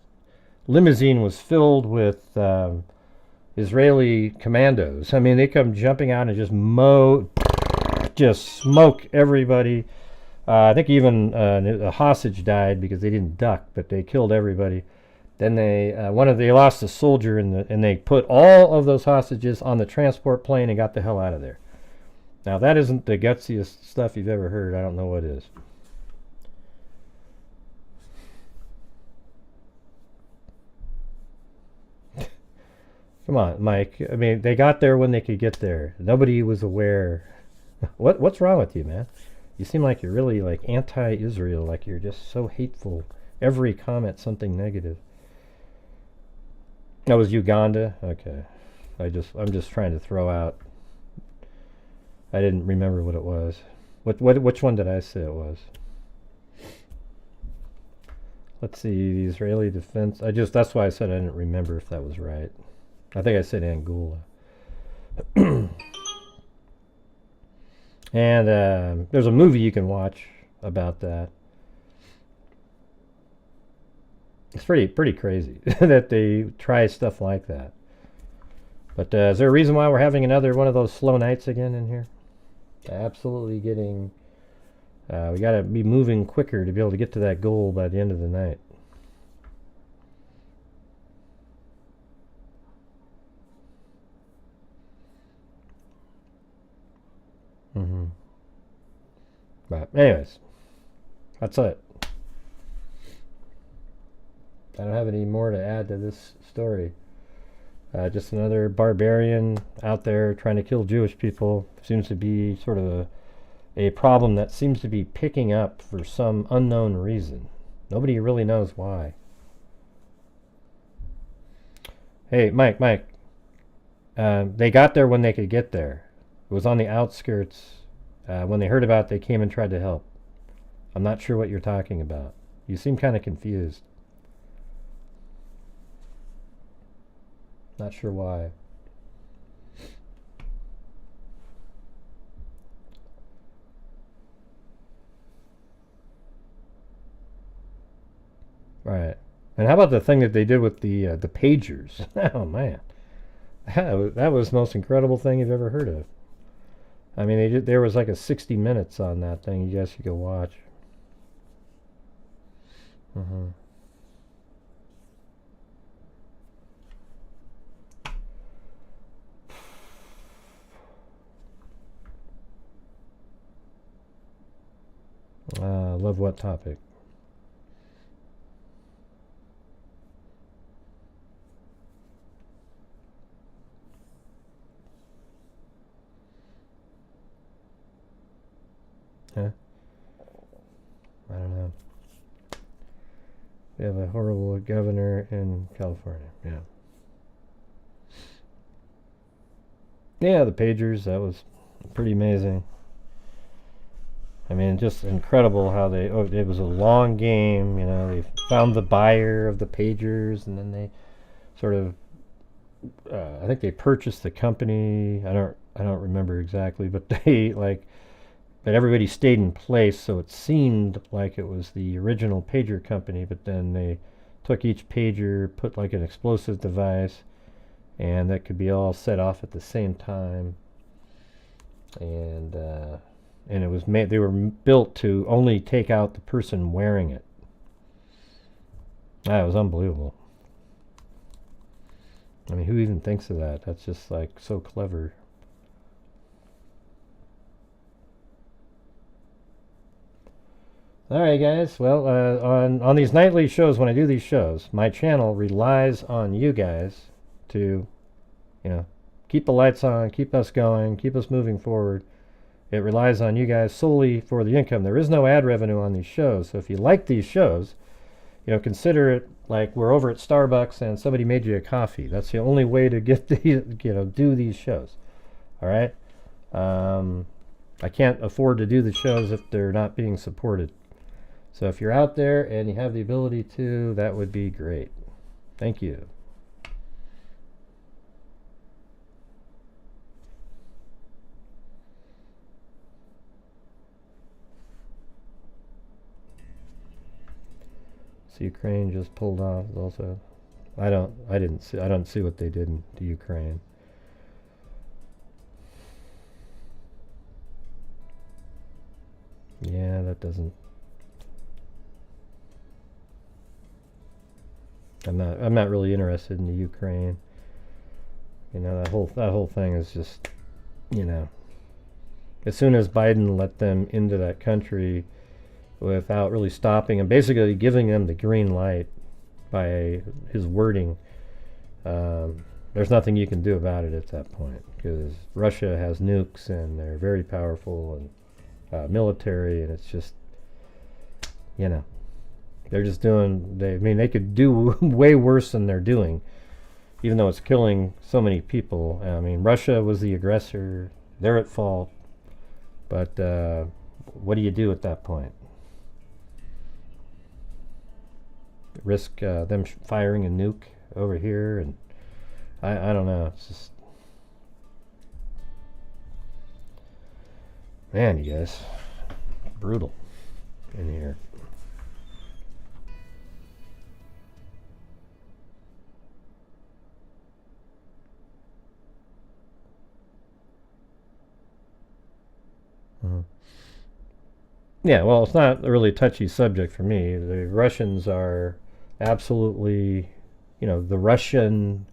limousine was filled with Israeli commandos. I mean, they come jumping out and just smoke everybody. I think even a hostage died because they didn't duck, but they killed everybody. Then they lost a soldier, and they put all of those hostages on the transport plane and got the hell out of there. Now that isn't the gutsiest stuff you've ever heard. I don't know what is. Come on, Mike. I mean, they got there when they could get there. Nobody was aware. What's wrong with you, man? You seem like you're really like anti-Israel, like you're just so hateful. Every comment, something negative. That was Uganda? Okay. I'm just trying to throw out. I didn't remember what it was. Which one did I say it was? Let's see, the Israeli defense. That's why I said I didn't remember if that was right. I think I said Angola. And there's a movie you can watch about that. It's pretty crazy that they try stuff like that. But is there a reason why we're having another one of those slow nights again in here? Absolutely getting... we got to be moving quicker to be able to get to that goal by the end of the night. But anyways, that's it. I don't have any more to add to this story. Just another barbarian out there trying to kill Jewish people. Seems to be sort of a problem that seems to be picking up for some unknown reason. Nobody really knows why. Hey, Mike. They got there when they could get there. It was on the outskirts. When they heard about it, they came and tried to help. I'm not sure what you're talking about. You seem kind of confused. Not sure why. Right. And how about the thing that they did with the pagers? Oh man, that was the most incredible thing you've ever heard of. I mean, there was like a 60 minutes on that thing. You guys should go watch. Love what topic? Huh? I don't know. We have a horrible governor in California. Yeah. Yeah, the pagers, that was pretty amazing. I mean, just incredible how it was a long game, you know, they found the buyer of the pagers, and then they sort of, I think they purchased the company. I don't remember exactly, but but everybody stayed in place, so it seemed like it was the original pager company, but then they took each pager, put like an explosive device, and that could be all set off at the same time. And it was they were built to only take out the person wearing it. That was unbelievable. I mean, who even thinks of that? That's just like so clever. Alright guys, well, on these nightly shows, when I do these shows, my channel relies on you guys to, you know, keep the lights on, keep us going, keep us moving forward. It relies on you guys solely for the income. There is no ad revenue on these shows, so if you like these shows, you know, consider it like we're over at Starbucks and somebody made you a coffee. That's the only way to get the, you know, do these shows. Alright? I can't afford to do the shows if they're not being supported. So if you're out there and you have the ability to, that would be great. Thank you. So Ukraine just pulled off also. I don't see what they did to Ukraine. Yeah, that doesn't. I'm not really interested in the Ukraine. You know, that whole thing is just, you know, as soon as Biden let them into that country without really stopping and basically giving them the green light by his wording, there's nothing you can do about it at that point, because Russia has nukes and they're very powerful and military, and it's just, you know, they're just doing, they could do way worse than they're doing, even though it's killing so many people. I mean, Russia was the aggressor, they're at fault, but what do you do at that point? Risk them firing a nuke over here, and I don't know, it's just, man, you guys, brutal in here. Yeah, well, it's not a really touchy subject for me. The Russians are absolutely, you know, the Russian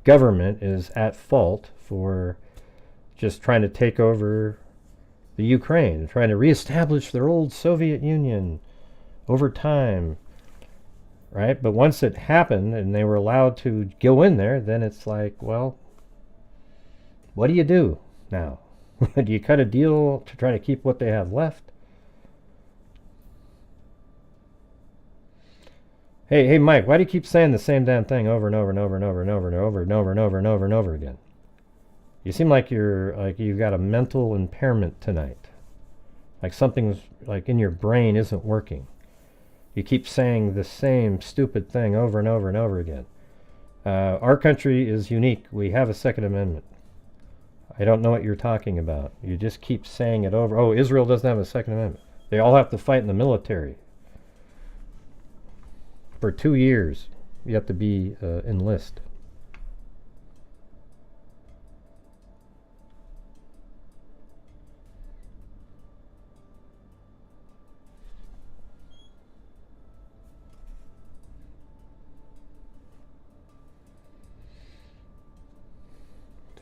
government is at fault for just trying to take over the Ukraine, trying to reestablish their old Soviet Union over time, right? But once it happened and they were allowed to go in there, then it's like, well, what do you do now? Do you cut a deal to try to keep what they have left? Hey, Mike, why do you keep saying the same damn thing over and over and over and over and over and over and over and over and over and over again? You seem like you've got a mental impairment tonight. Like something's like in your brain isn't working. You keep saying the same stupid thing over and over and over again. Our country is unique. We have a Second Amendment. I don't know what you're talking about. You just keep saying it over. Oh, Israel doesn't have a Second Amendment. They all have to fight in the military for 2 years. You have to be enlist.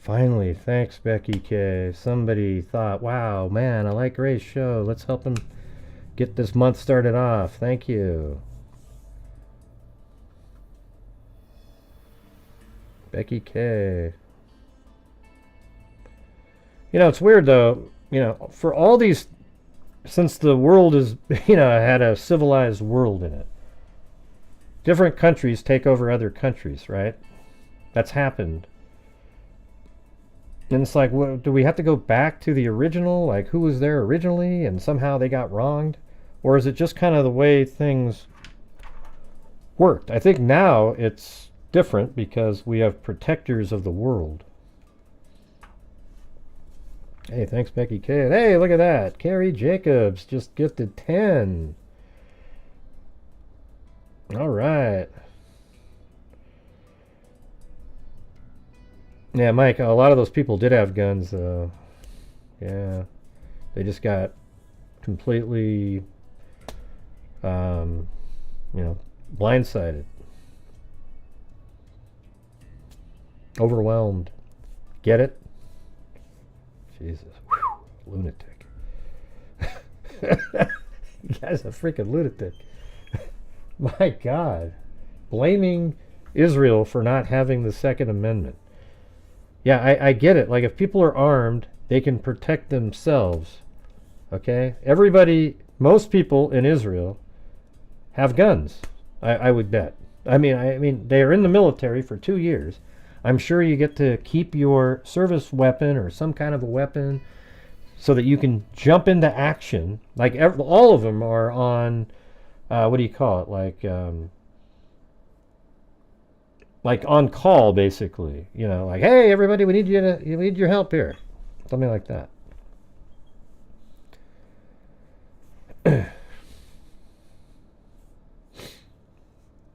Finally, thanks, Becky K. Somebody thought, wow, man, I like Ray's show. Let's help him get this month started off. Thank you. Becky K. You know, it's weird, though. You know, for all these, since the world is, you know, had a civilized world in it, different countries take over other countries, right? That's happened. And it's like, what, do we have to go back to the original? Like, who was there originally and somehow they got wronged? Or is it just kind of the way things worked? I think now it's different because we have protectors of the world. Hey, thanks, Becky K. And hey, look at that. Carrie Jacobs just gifted 10. All right. Yeah, Mike, a lot of those people did have guns, though. Yeah. They just got completely, you know, blindsided. Overwhelmed. Get it? Jesus. Whew. Lunatic. You guy's a freaking lunatic. My God. Blaming Israel for not having the Second Amendment. Yeah, I get it. Like, if people are armed, they can protect themselves. Okay? Everybody, most people in Israel have guns, I would bet. I mean, they are in the military for 2 years. I'm sure you get to keep your service weapon or some kind of a weapon so that you can jump into action. Like, all of them are on, what do you call it? Like on call, basically. You know, like, hey, everybody, we need your help here. Something like that.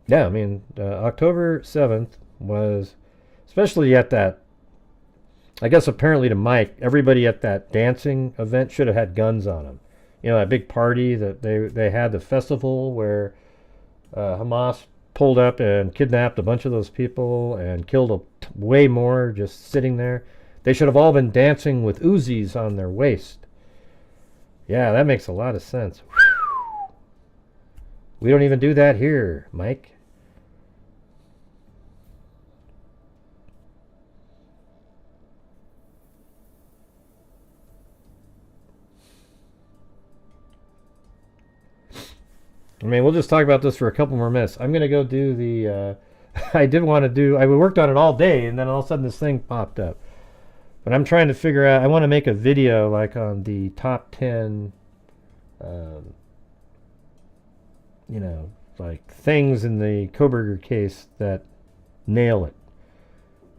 Yeah, I mean, October 7th was, especially at that, I guess apparently to Mike, everybody at that dancing event should have had guns on them. You know, that big party that they had, the festival where Hamas pulled up and kidnapped a bunch of those people and killed way more just sitting there. They should have all been dancing with Uzis on their waist. Yeah, that makes a lot of sense. Whew. We don't even do that here, Mike. I mean, we'll just talk about this for a couple more minutes. I'm going to go do the, I worked on it all day, and then all of a sudden this thing popped up. But I'm trying to figure out, I want to make a video like on the top 10, you know, like things in the Koberger case that nail it.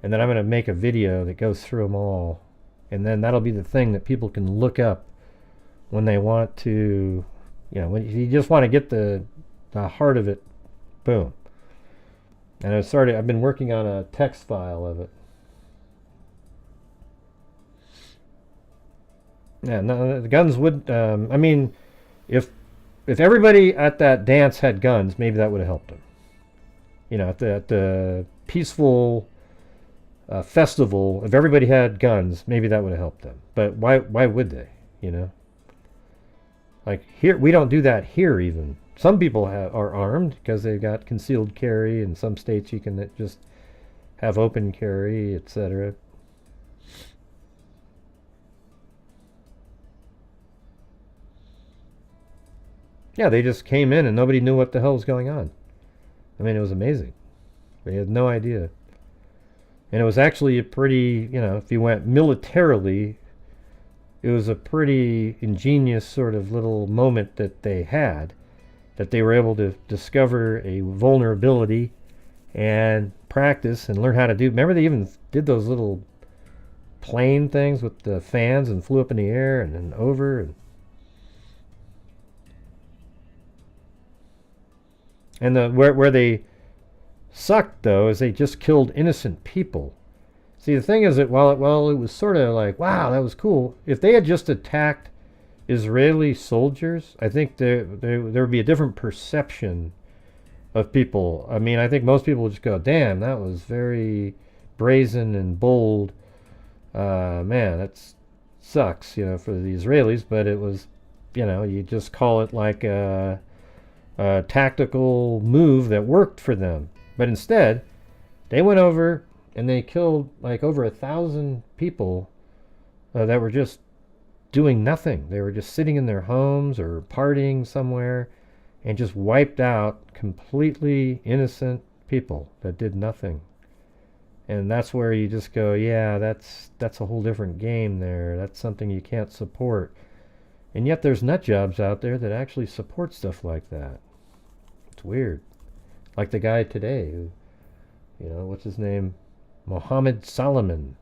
And then I'm going to make a video that goes through them all. And then that'll be the thing that people can look up when they want to, you know, when you just want to get the heart of it, boom. And I've been working on a text file of it. Yeah, no, the guns would, I mean, if everybody at that dance had guns, maybe that would have helped them. You know, at the peaceful festival, if everybody had guns, maybe that would have helped them. But why would they, you know? Like here, we don't do that here even. Some people are armed because they've got concealed carry. In some states you can just have open carry, etc. Yeah, they just came in and nobody knew what the hell was going on. I mean, it was amazing. They had no idea. And it was actually a pretty, you know, if you went militarily, it was a pretty ingenious sort of little moment that they had, that they were able to discover a vulnerability and practice and learn how to do. Remember, they even did those little plane things with the fans and flew up in the air and then over. And the where they sucked, though, is they just killed innocent people. See, the thing is that while it was sort of like, wow, that was cool, if they had just attacked Israeli soldiers, I think there would be a different perception of people. I mean, I think most people would just go, damn, that was very brazen and bold. Man, that sucks, you know, for the Israelis, but it was, you know, you just call it like a tactical move that worked for them. But instead, they went over and they killed like over 1,000 people that were just doing nothing. They were just sitting in their homes or partying somewhere and just wiped out completely innocent people that did nothing. And that's where you just go, yeah, that's a whole different game there. That's something you can't support. And yet there's nut jobs out there that actually support stuff like that. It's weird. Like the guy today who, you know, what's his name? Mohammed Solomon.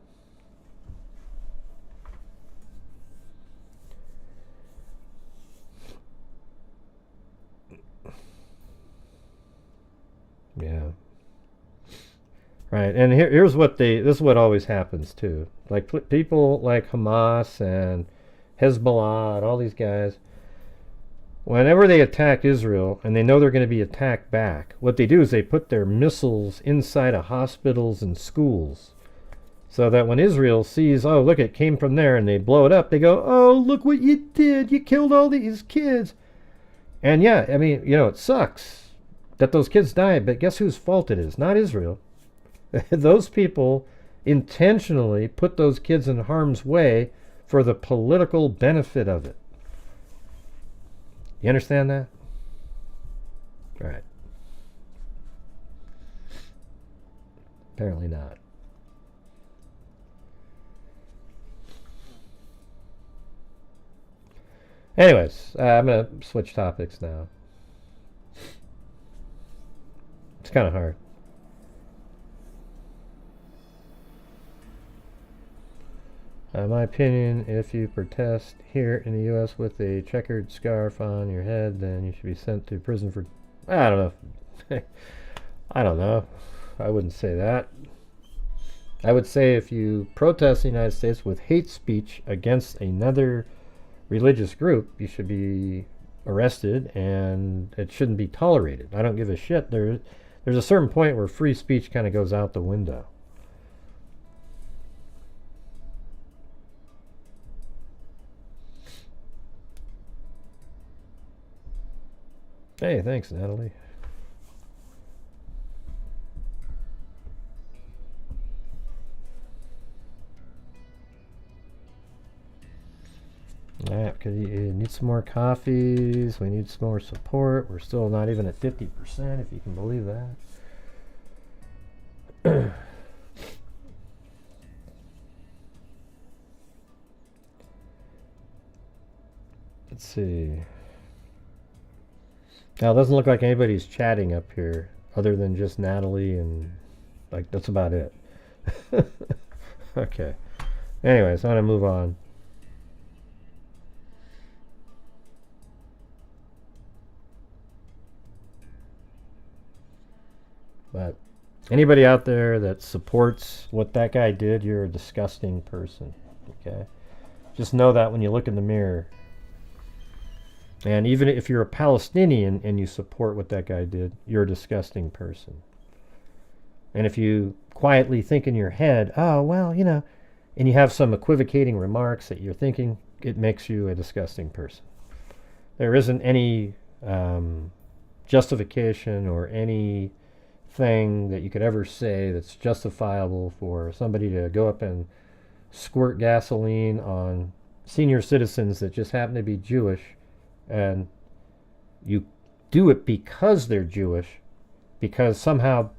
Yeah. Right, and here's what this is what always happens too. Like people like Hamas and Hezbollah and all these guys, whenever they attack Israel and they know they're going to be attacked back, what they do is they put their missiles inside of hospitals and schools, so that when Israel sees, oh, look, it came from there, and they blow it up, they go, oh, look what you did, you killed all these kids. And yeah, I mean, you know, it sucks that those kids died, but guess whose fault it is? Not Israel. Those people intentionally put those kids in harm's way for the political benefit of it. You understand that? Right. Apparently not. Anyways, I'm going to switch topics now. It's kind of hard. My opinion, if you protest here in the U.S. with a checkered scarf on your head, then you should be sent to prison for... I don't know. I don't know. I wouldn't say that. I would say if you protest in the United States with hate speech against another religious group, you should be arrested and it shouldn't be tolerated. I don't give a shit. There's a certain point where free speech kind of goes out the window. Hey, thanks, Natalie. Alright, because you need some more coffees. We need some more support. We're still not even at 50%, if you can believe that. Let's see. Now, it doesn't look like anybody's chatting up here other than just Natalie, and like that's about it. Okay. Anyways, I'm going to move on. But anybody out there that supports what that guy did, you're a disgusting person. Okay? Just know that when you look in the mirror. And even if you're a Palestinian and you support what that guy did, you're a disgusting person. And if you quietly think in your head, oh, well, you know, and you have some equivocating remarks that you're thinking, it makes you a disgusting person. There isn't any justification or anything that you could ever say that's justifiable for somebody to go up and squirt gasoline on senior citizens that just happen to be Jewish. And you do it because they're Jewish, because somehow,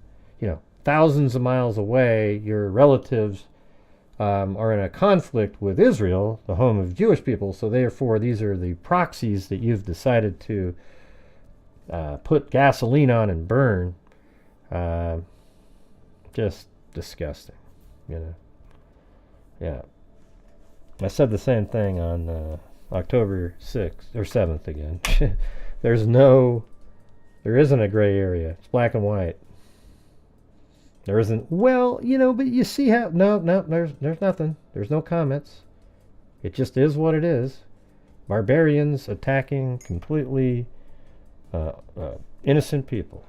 you know, thousands of miles away, your relatives are in a conflict with Israel, the home of Jewish people, so therefore these are the proxies that you've decided to put gasoline on and burn. Just disgusting, you know. Yeah. I said the same thing on October 6th, or 7th again. There isn't a gray area. It's black and white. There isn't, well, you know, but you see how, no, there's nothing. There's no comments. It just is what it is. Barbarians attacking completely innocent people.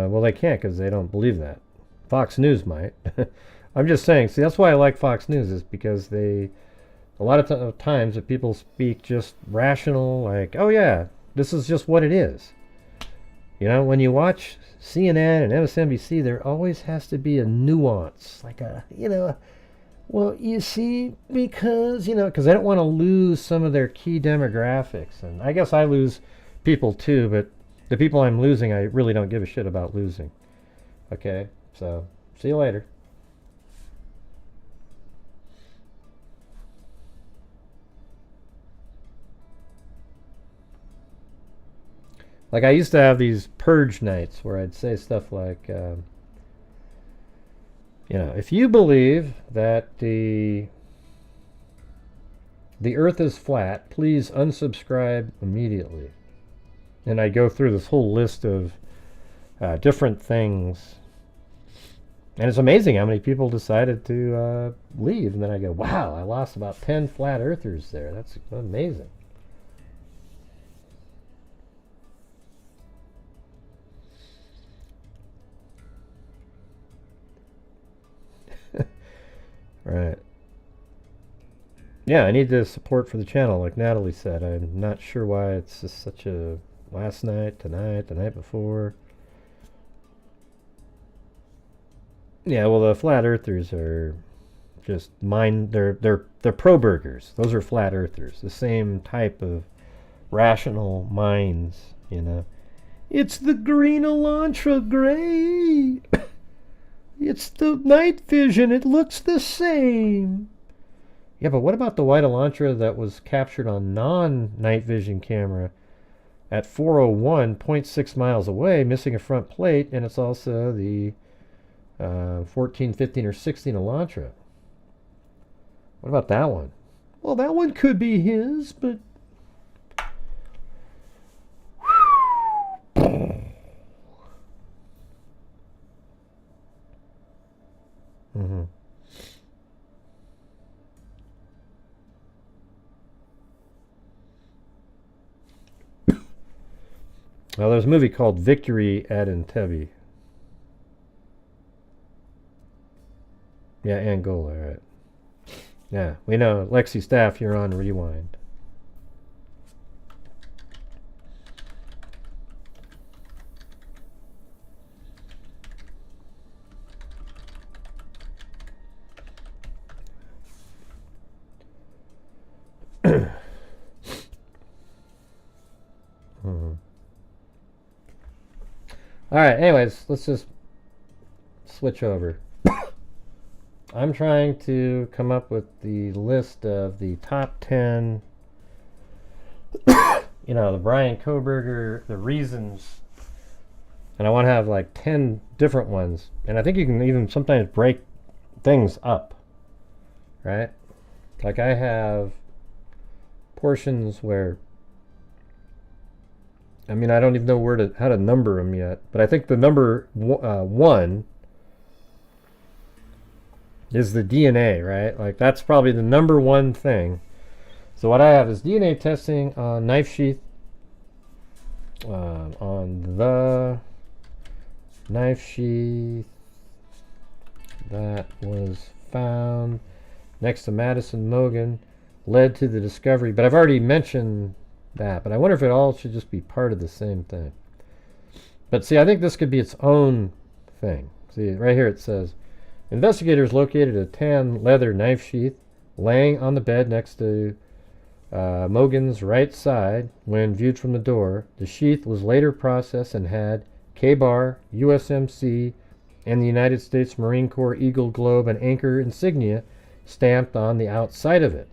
Well, they can't because they don't believe that. Fox News might. I'm just saying, see, that's why I like Fox News, is because they, a lot of times that people speak just rational, like, oh yeah, this is just what it is. You know, when you watch CNN and MSNBC, there always has to be a nuance, like a, you know, well, you see, because, you know, because they don't want to lose some of their key demographics. And I guess I lose people too, but the people I'm losing, I really don't give a shit about losing. Okay, so see you later. Like I used to have these purge nights where I'd say stuff like, you know, if you believe that the earth is flat, please unsubscribe immediately. And I go through this whole list of different things. And it's amazing how many people decided to leave. And then I go, wow, I lost about 10 flat earthers there. That's amazing. Right. Yeah, I need the support for the channel, like Natalie said. I'm not sure why it's just such a last night, tonight, the night before. Yeah, well, the flat earthers are just they're pro burgers. Those are flat earthers. The same type of rational minds, you know. It's the green Elantra gray. It's the night vision. It looks the same. Yeah, but what about the white Elantra that was captured on non-night vision camera at 401, 0.6 miles away, missing a front plate, and it's also the 14, 15, or 16 Elantra? What about that one? Well, that one could be his, but... Mm-hmm. Well, there's a movie called Victory at Entebbe. Yeah, Angola, right. Yeah, we know. Lexi Staff, you're on Rewind. All right, anyways, let's just switch over. I'm trying to come up with the list of the top 10, you know, the Brian Koberger, the reasons, and I want to have like 10 different ones. And I think you can even sometimes break things up, right? Like I have portions where, I mean, I don't even know how to number them yet, but I think the number one is the DNA, right? Like that's probably the number one thing. So what I have is DNA testing on knife sheath, on the knife sheath that was found next to Madison Mogan led to the discovery, but I've already mentioned that, but I wonder if it all should just be part of the same thing. But see, I think this could be its own thing. See, right here it says, investigators located a tan leather knife sheath laying on the bed next to Mogan's right side when viewed from the door. The sheath was later processed and had K-Bar, USMC, and the United States Marine Corps Eagle Globe and Anchor insignia stamped on the outside of it.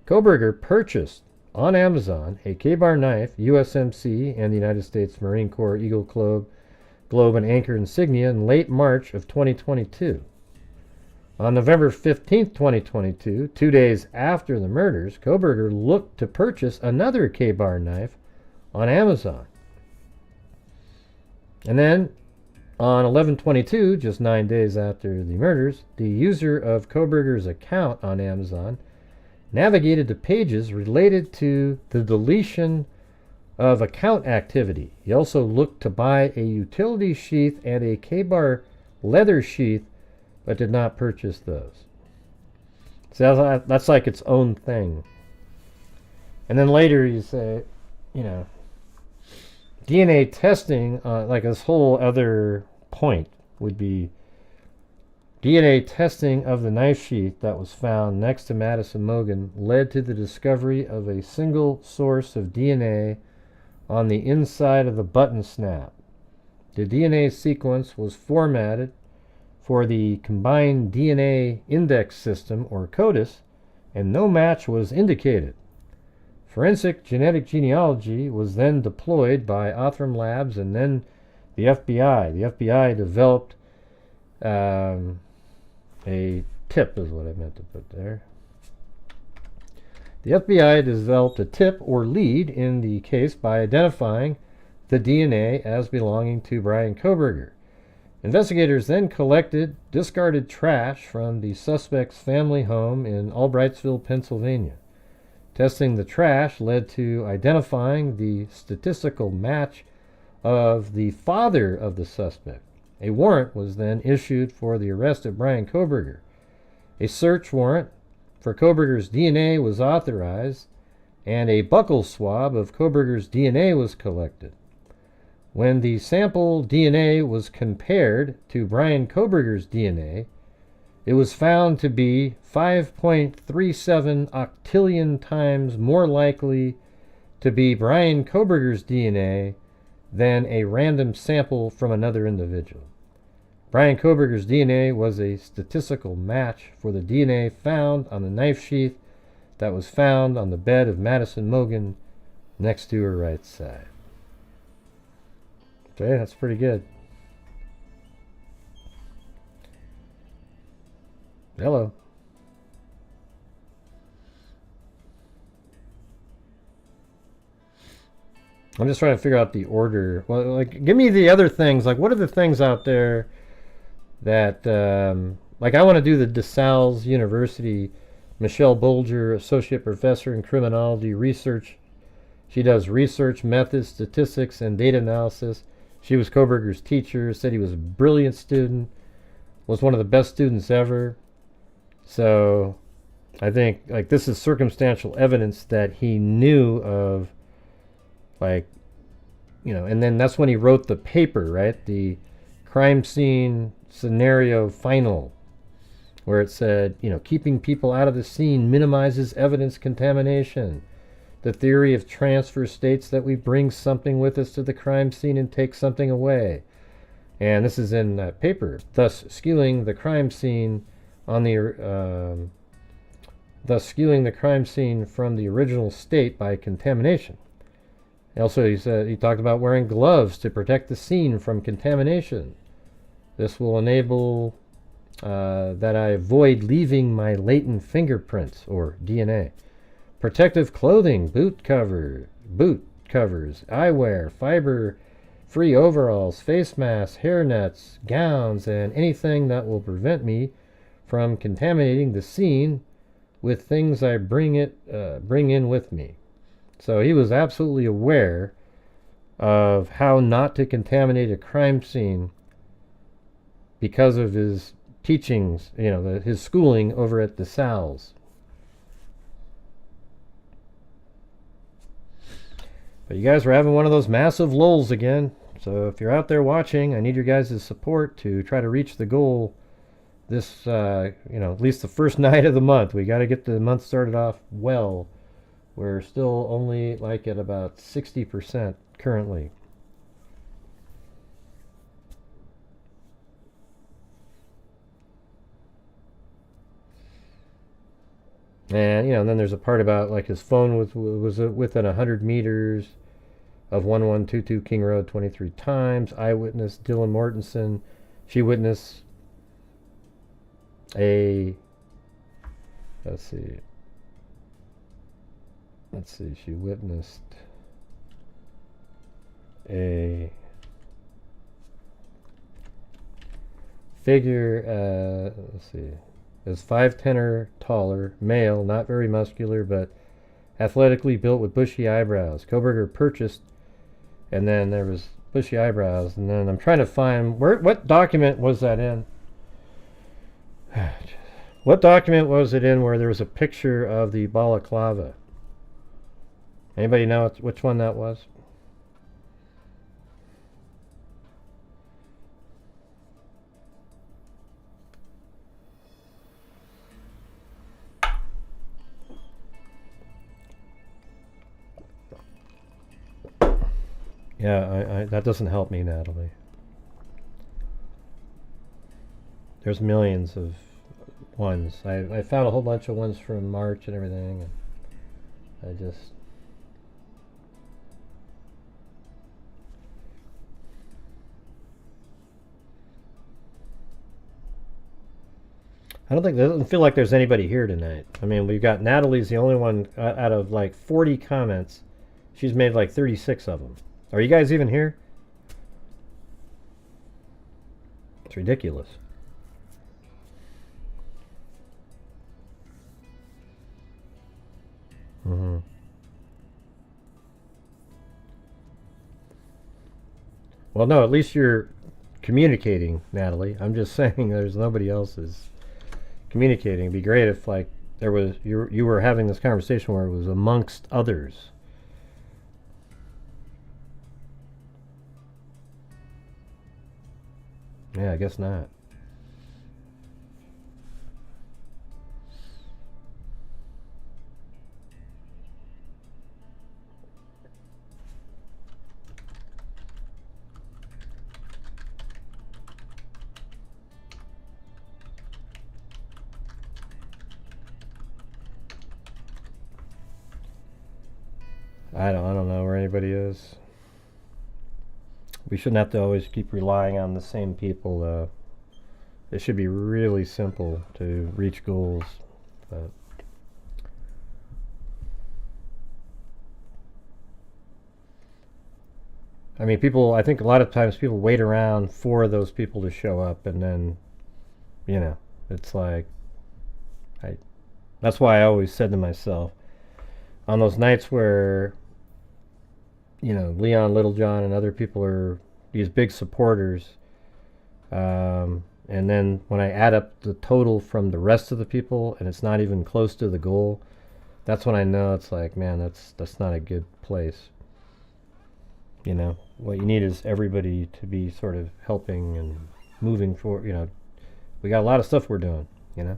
Koberger purchased on Amazon a K-bar knife, USMC, and the United States Marine Corps Eagle Globe and Anchor insignia in late March of 2022. On November 15th, 2022, 2 days after the murders, Kohberger looked to purchase another K-bar knife on Amazon. And then on 11/22, just 9 days after the murders, the user of Kohberger's account on Amazon navigated to pages related to the deletion of account activity. He also looked to buy a utility sheath and a K-bar leather sheath, but did not purchase those. So that's like its own thing. And then later you say, you know, DNA testing, like this whole other point would be DNA testing of the knife sheath that was found next to Madison Mogen led to the discovery of a single source of DNA on the inside of the button snap. The DNA sequence was formatted for the Combined DNA Index System, or CODIS, and no match was indicated. Forensic genetic genealogy was then deployed by Othram Labs and then the FBI. The FBI developed a tip, is what I meant to put there. The FBI developed a tip or lead in the case by identifying the DNA as belonging to Brian Kohberger. Investigators then collected discarded trash from the suspect's family home in Albrightsville, Pennsylvania. Testing the trash led to identifying the statistical match of the father of the suspect. A warrant was then issued for the arrest of Brian Kohberger. A search warrant for Kohberger's DNA was authorized, and a buccal swab of Kohberger's DNA was collected. When the sample DNA was compared to Brian Kohberger's DNA, it was found to be 5.37 octillion times more likely to be Brian Kohberger's DNA than a random sample from another individual. Brian Kohberger's DNA was a statistical match for the DNA found on the knife sheath that was found on the bed of Madison Mogen next to her right side. Okay, that's pretty good. Hello. I'm just trying to figure out the order. Well, like, give me the other things. Like, what are the things out there that, like, I want to do the DeSales University, Michelle Boulder, Associate Professor in Criminology Research. She does research, methods, statistics, and data analysis. She was Kohberger's teacher, said he was a brilliant student, was one of the best students ever. So I think, like, this is circumstantial evidence that he knew of, like, you know, and then that's when he wrote the paper, right? The crime scene scenario final, where it said, you know, keeping people out of the scene minimizes evidence contamination. The theory of transfer states that we bring something with us to the crime scene and take something away. And this is in that paper, thus skewing the crime scene on the from the original state by contamination. Also, he talked about wearing gloves to protect the scene from contamination. This will enable that I avoid leaving my latent fingerprints or DNA. Protective clothing, boot covers, eyewear, fiber-free overalls, face masks, hair nets, gowns, and anything that will prevent me from contaminating the scene with things I bring in with me. So he was absolutely aware of how not to contaminate a crime scene because of his teachings, you know, his schooling over at DeSales. But you guys are having one of those massive lulls again. So if you're out there watching, I need your guys' support to try to reach the goal this, you know, at least the first night of the month. We got to get the month started off well. We're still only like at about 60% currently. And, you know, and then there's a part about, like, his phone was within 100 meters of 1122 King Road 23 times. Eyewitness Dylan Mortensen. She witnessed a... Let's see. She witnessed a figure, let's see, is 5'10" or taller, male, not very muscular, but athletically built with bushy eyebrows. Koberger purchased, and then there was bushy eyebrows, and then I'm trying to find, what document was that in? What document was it in where there was a picture of the balaclava? Anybody know which one that was? Yeah, that doesn't help me, Natalie. There's millions of ones. I found a whole bunch of ones from March and everything, and I just... I don't think, it doesn't feel like there's anybody here tonight. I mean, we've got Natalie's the only one out of like 40 comments. She's made like 36 of them. Are you guys even here? It's ridiculous. Mm-hmm. Well, no, at least you're communicating, Natalie. I'm just saying there's nobody else is communicating. It'd be great if, like, there was you were having this conversation where it was amongst others. Yeah, I guess not. I don't know where anybody is. We shouldn't have to always keep relying on the same people. It should be really simple to reach goals. But I mean, I think a lot of times people wait around for those people to show up, and then, you know, it's like, that's why I always said to myself, on those nights where, you know, Leon Littlejohn and other people are these big supporters, and then when I add up the total from the rest of the people and it's not even close to the goal, that's when I know it's like, man, that's not a good place. You know, what you need is everybody to be sort of helping and moving forward. You know, we got a lot of stuff we're doing, you know.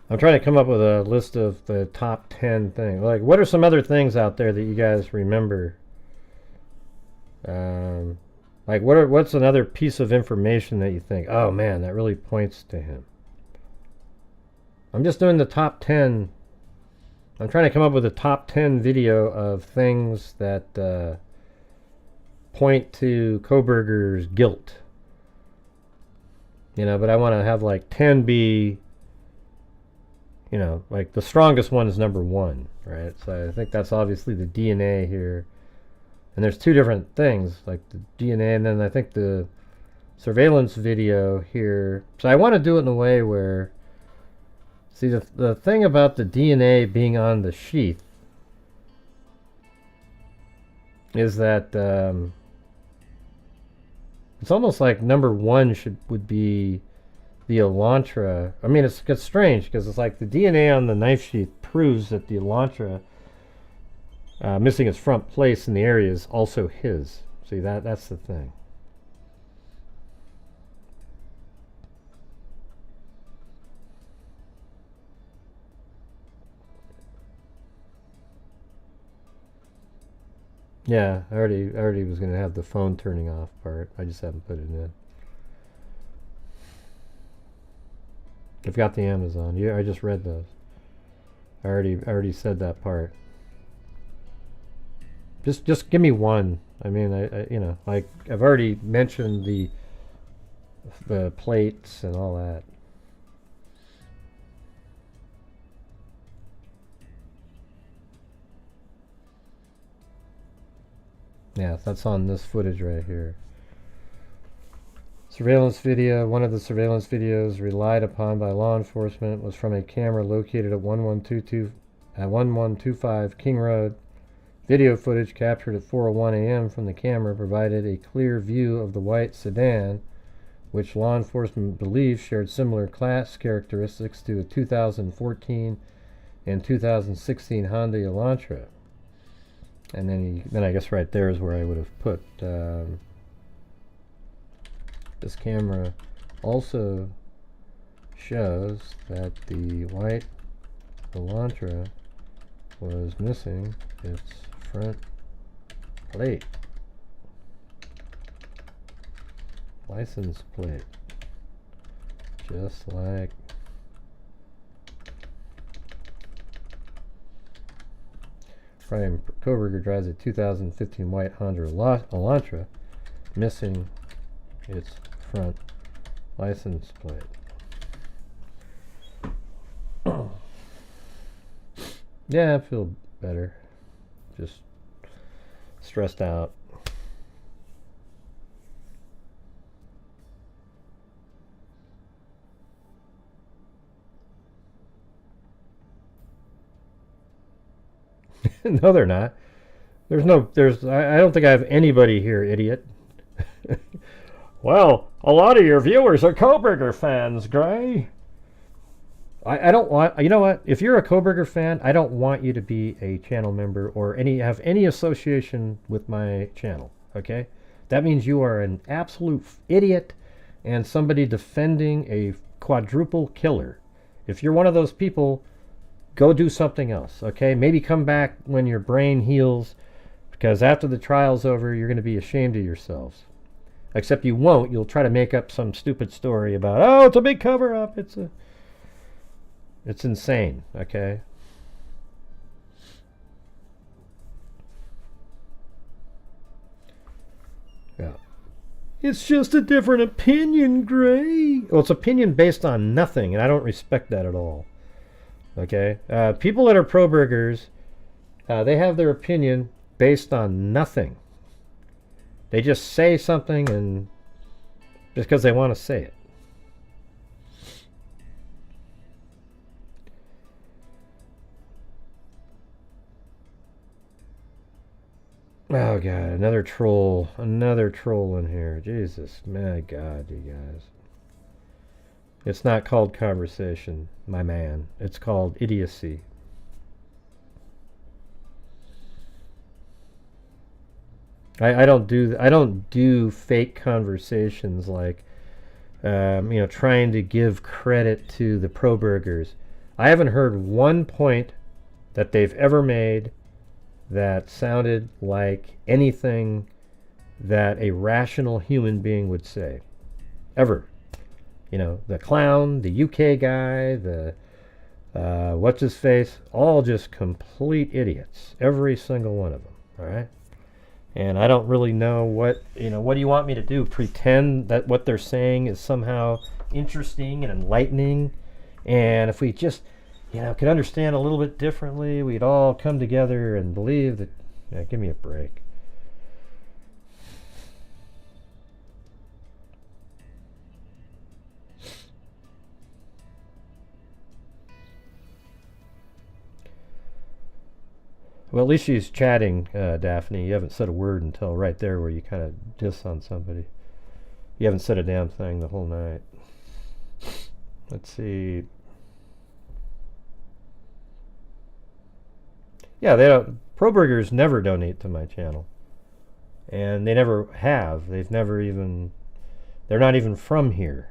I'm trying to come up with a list of the top 10 things. Like, what are some other things out there that you guys remember? Like, what's another piece of information that you think, oh man, that really points to him? I'm just doing the top 10. I'm trying to come up with a top 10 video of things that point to Koberger's guilt. You know, but I want to have like 10 be, you know, like the strongest one is number 1, right? So I think that's obviously the DNA here. And there's two different things, like the DNA and then I think the surveillance video here. So I want to do it in a way where, see, the thing about the DNA being on the sheath is that it's almost like number 1 would be the Elantra. I mean, it's strange because it's like the DNA on the knife sheath proves that the Elantra missing its front place in the area is also his. See, that's the thing. Yeah, I already was going to have the phone turning off part. I just haven't put it in. I've got the Amazon. Yeah, I just read those. I already said that part. Just give me one. I mean, I you know, like I've already mentioned the plates and all that. Yeah, that's on this footage right here. Surveillance video. One of the surveillance videos relied upon by law enforcement was from a camera located at 1125 King Road. Video footage captured at 4:01 a.m. from the camera provided a clear view of the white sedan, which law enforcement believes shared similar class characteristics to a 2014 and 2016 Honda Elantra. And then I guess right there is where I would have put this camera also shows that the white Elantra was missing its front plate, license plate, just like Brian Koberger drives a 2015 white Honda Elantra, missing its front license plate. Yeah, I feel better. Just stressed out. No, they're not. I don't think I have anybody here, idiot. Well, a lot of your viewers are Koberger fans, Gray. I don't want, you know what? If you're a Koberger fan, I don't want you to be a channel member or have any association with my channel, okay? That means you are an absolute idiot and somebody defending a quadruple killer. If you're one of those people, go do something else, okay? Maybe come back when your brain heals, because after the trial's over, you're going to be ashamed of yourselves. Except you won't. You'll try to make up some stupid story about, oh, it's a big cover-up. It's insane, okay? Yeah. It's just a different opinion, Gray. Well, it's opinion based on nothing, and I don't respect that at all. Okay? People that are pro-burgers, they have their opinion based on nothing. They just say something and just because they want to say it. Oh God, another troll in here. Jesus, my God, you guys. It's not called conversation, my man. It's called idiocy. I don't do fake conversations like trying to give credit to the pro-burgers. I haven't heard one point that they've ever made that sounded like anything that a rational human being would say. Ever. You know, the clown, the UK guy, the what's his face, all just complete idiots. Every single one of them. All right? And I don't really know what do you want me to do? Pretend that what they're saying is somehow interesting and enlightening? And if we just could understand a little bit differently, we'd all come together and believe that. Give me a break. Well, at least she's chatting, Daphne. You haven't said a word until right there where you kind of diss on somebody. You haven't said a damn thing the whole night. Let's see. Yeah, pro-burgers never donate to my channel. And they never have. They're not even from here.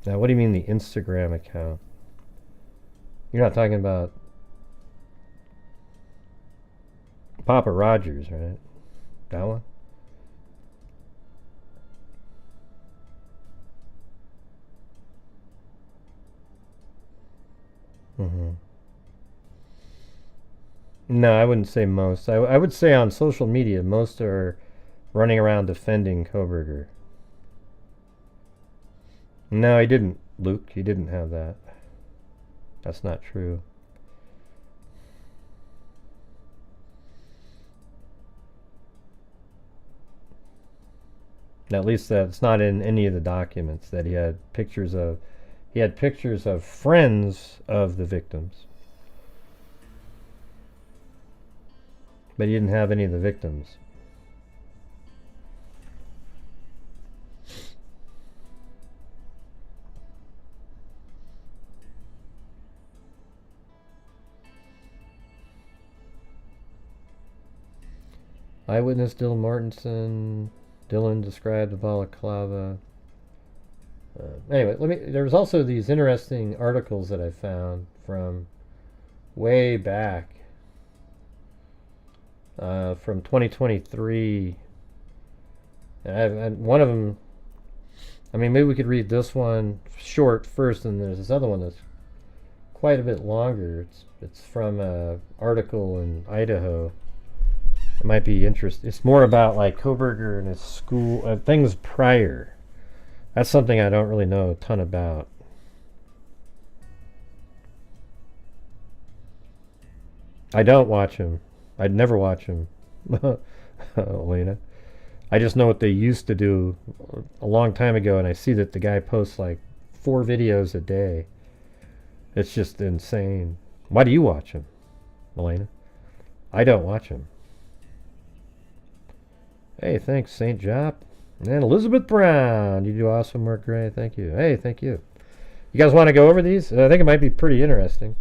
Now, what do you mean the Instagram account? You're not talking about Papa Rogers, right? That one? Mm-hmm. No, I wouldn't say most. I would say on social media, most are running around defending Koberger. No, he didn't, Luke. He didn't have that. That's not true. At least that's not in any of the documents that he had pictures of. He had pictures of friends of the victims. But he didn't have any of the victims. Eyewitness Dylan Martinson. Dylan described the balaclava. Anyway, there was also these interesting articles that I found from way back. From 2023. And one of them, I mean, maybe we could read this one short first, and there's this other one that's quite a bit longer. It's from an article in Idaho. It might be interesting. It's more about like Koberger and his school, things prior. That's something I don't really know a ton about. I don't watch him. I'd never watch him, Elena. I just know what they used to do a long time ago, and I see that the guy posts like 4 videos a day. It's just insane. Why do you watch him, Elena? I don't watch him. Hey, thanks, St. Jop. And Elizabeth Brown. You do awesome work, Gray. Thank you. Hey, thank you. You guys want to go over these? I think it might be pretty interesting.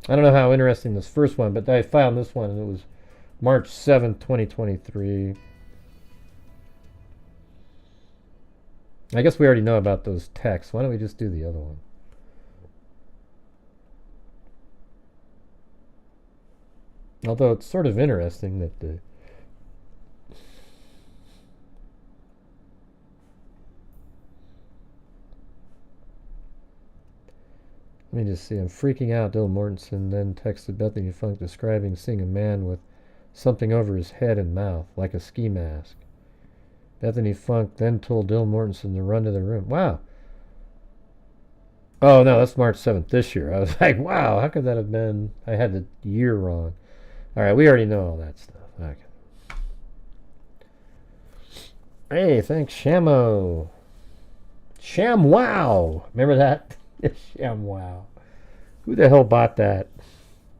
I don't know how interesting this first one, but I found this one, and it was March 7th, 2023. I guess we already know about those texts. Why don't we just do the other one? Although it's sort of interesting that the... Let me just see. I'm freaking out. Dylan Mortensen then texted Bethany Funk describing seeing a man with something over his head and mouth, like a ski mask. Bethany Funk then told Dylan Mortensen to run to the room. Wow. Oh, no, that's March 7th this year. I was like, wow, how could that have been? I had the year wrong. All right, we already know all that stuff. Okay. Hey, thanks, Shamo. ShamWow. Remember that? ShamWow. Who the hell bought that?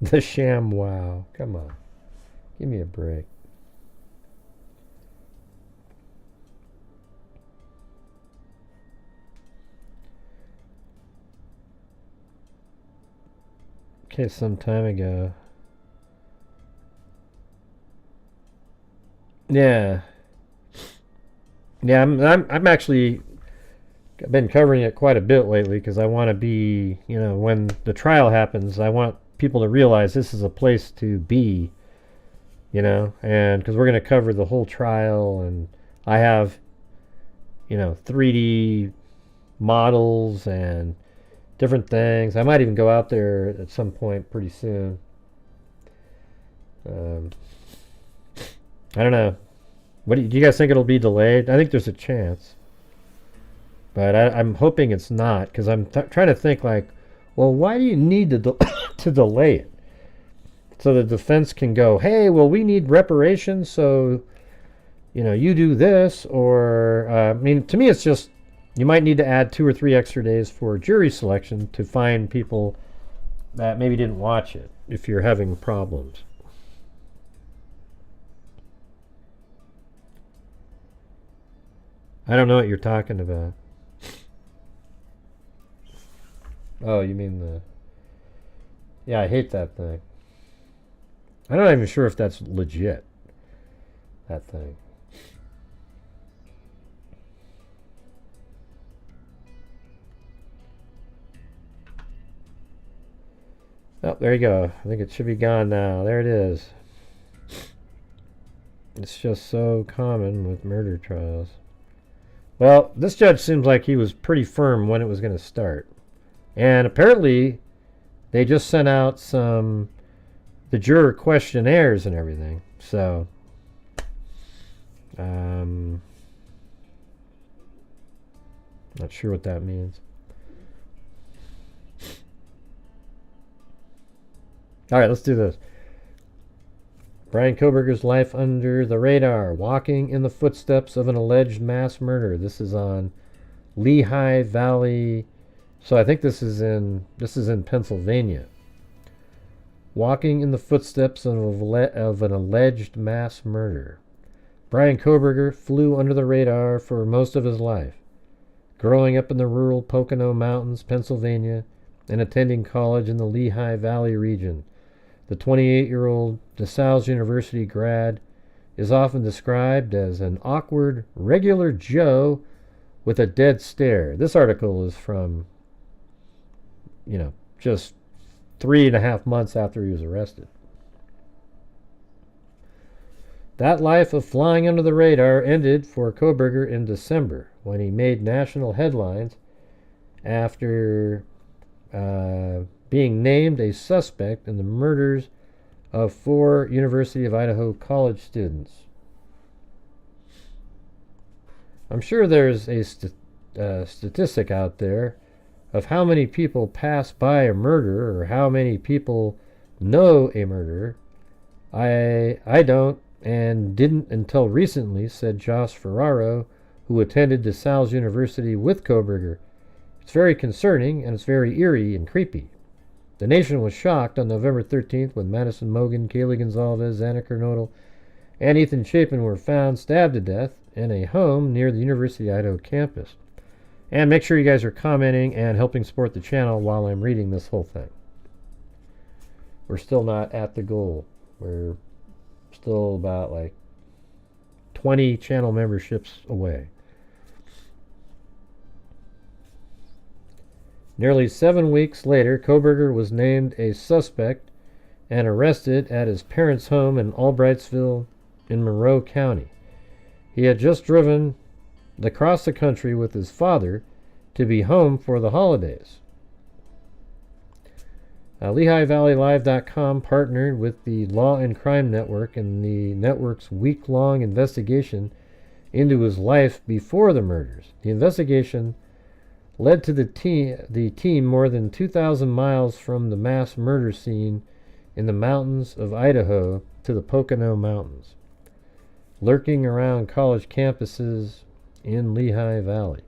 The ShamWow. Come on. Give me a break. Okay, some time ago. Yeah. Yeah, I'm actually... I've been covering it quite a bit lately because I want to be, when the trial happens, I want people to realize this is a place to be, and because we're going to cover the whole trial, and I have, 3D models and different things. I might even go out there at some point pretty soon. I don't know. Do you guys think it'll be delayed? I think there's a chance. But I'm hoping it's not, because I'm trying to think like, well, why do you need to to delay it? So the defense can go, hey, well, we need reparations, so, you do this, or, to me it's just, you might need to add 2 or 3 extra days for jury selection to find people that maybe didn't watch it, if you're having problems. I don't know what you're talking about. Oh, you mean the... Yeah, I hate that thing. I'm not even sure if that's legit. That thing. Oh, there you go. I think it should be gone now. There it is. It's just so common with murder trials. Well, this judge seems like he was pretty firm when it was going to start. And apparently, they just sent out the juror questionnaires and everything. So, not sure what that means. All right, let's do this. Brian Kohberger's life under the radar, walking in the footsteps of an alleged mass murder. This is on Lehigh Valley. So I think this is in Pennsylvania. Walking in the footsteps of an alleged mass murder. Brian Kohberger flew under the radar for most of his life, growing up in the rural Pocono Mountains, Pennsylvania, and attending college in the Lehigh Valley region. The 28-year-old DeSales University grad is often described as an awkward, regular Joe with a dead stare. This article is from, just 3.5 months after he was arrested. That life of flying under the radar ended for Kohberger in December when he made national headlines after being named a suspect in the murders of 4 University of Idaho college students. I'm sure there's a statistic out there of how many people pass by a murderer or how many people know a murderer. I don't and didn't until recently, said Josh Ferraro, who attended DeSales University with Kohberger. It's very concerning and it's very eerie and creepy. The nation was shocked on November 13th when Madison Mogan, Kaylee Gonzalez, Anna Kernodle, and Ethan Chapin were found stabbed to death in a home near the University of Idaho campus. And make sure you guys are commenting and helping support the channel while I'm reading this whole thing. We're still not at the goal. We're still about 20 channel memberships away. Nearly 7 weeks later, Kohberger was named a suspect and arrested at his parents' home in Albrightsville in Monroe County. He had just driven across the country with his father to be home for the holidays. LehighValleyLive.com partnered with the Law and Crime Network in the network's week-long investigation into his life before the murders. The investigation led to the team more than 2,000 miles from the mass murder scene in the mountains of Idaho to the Pocono Mountains, lurking around college campuses in Lehigh Valley.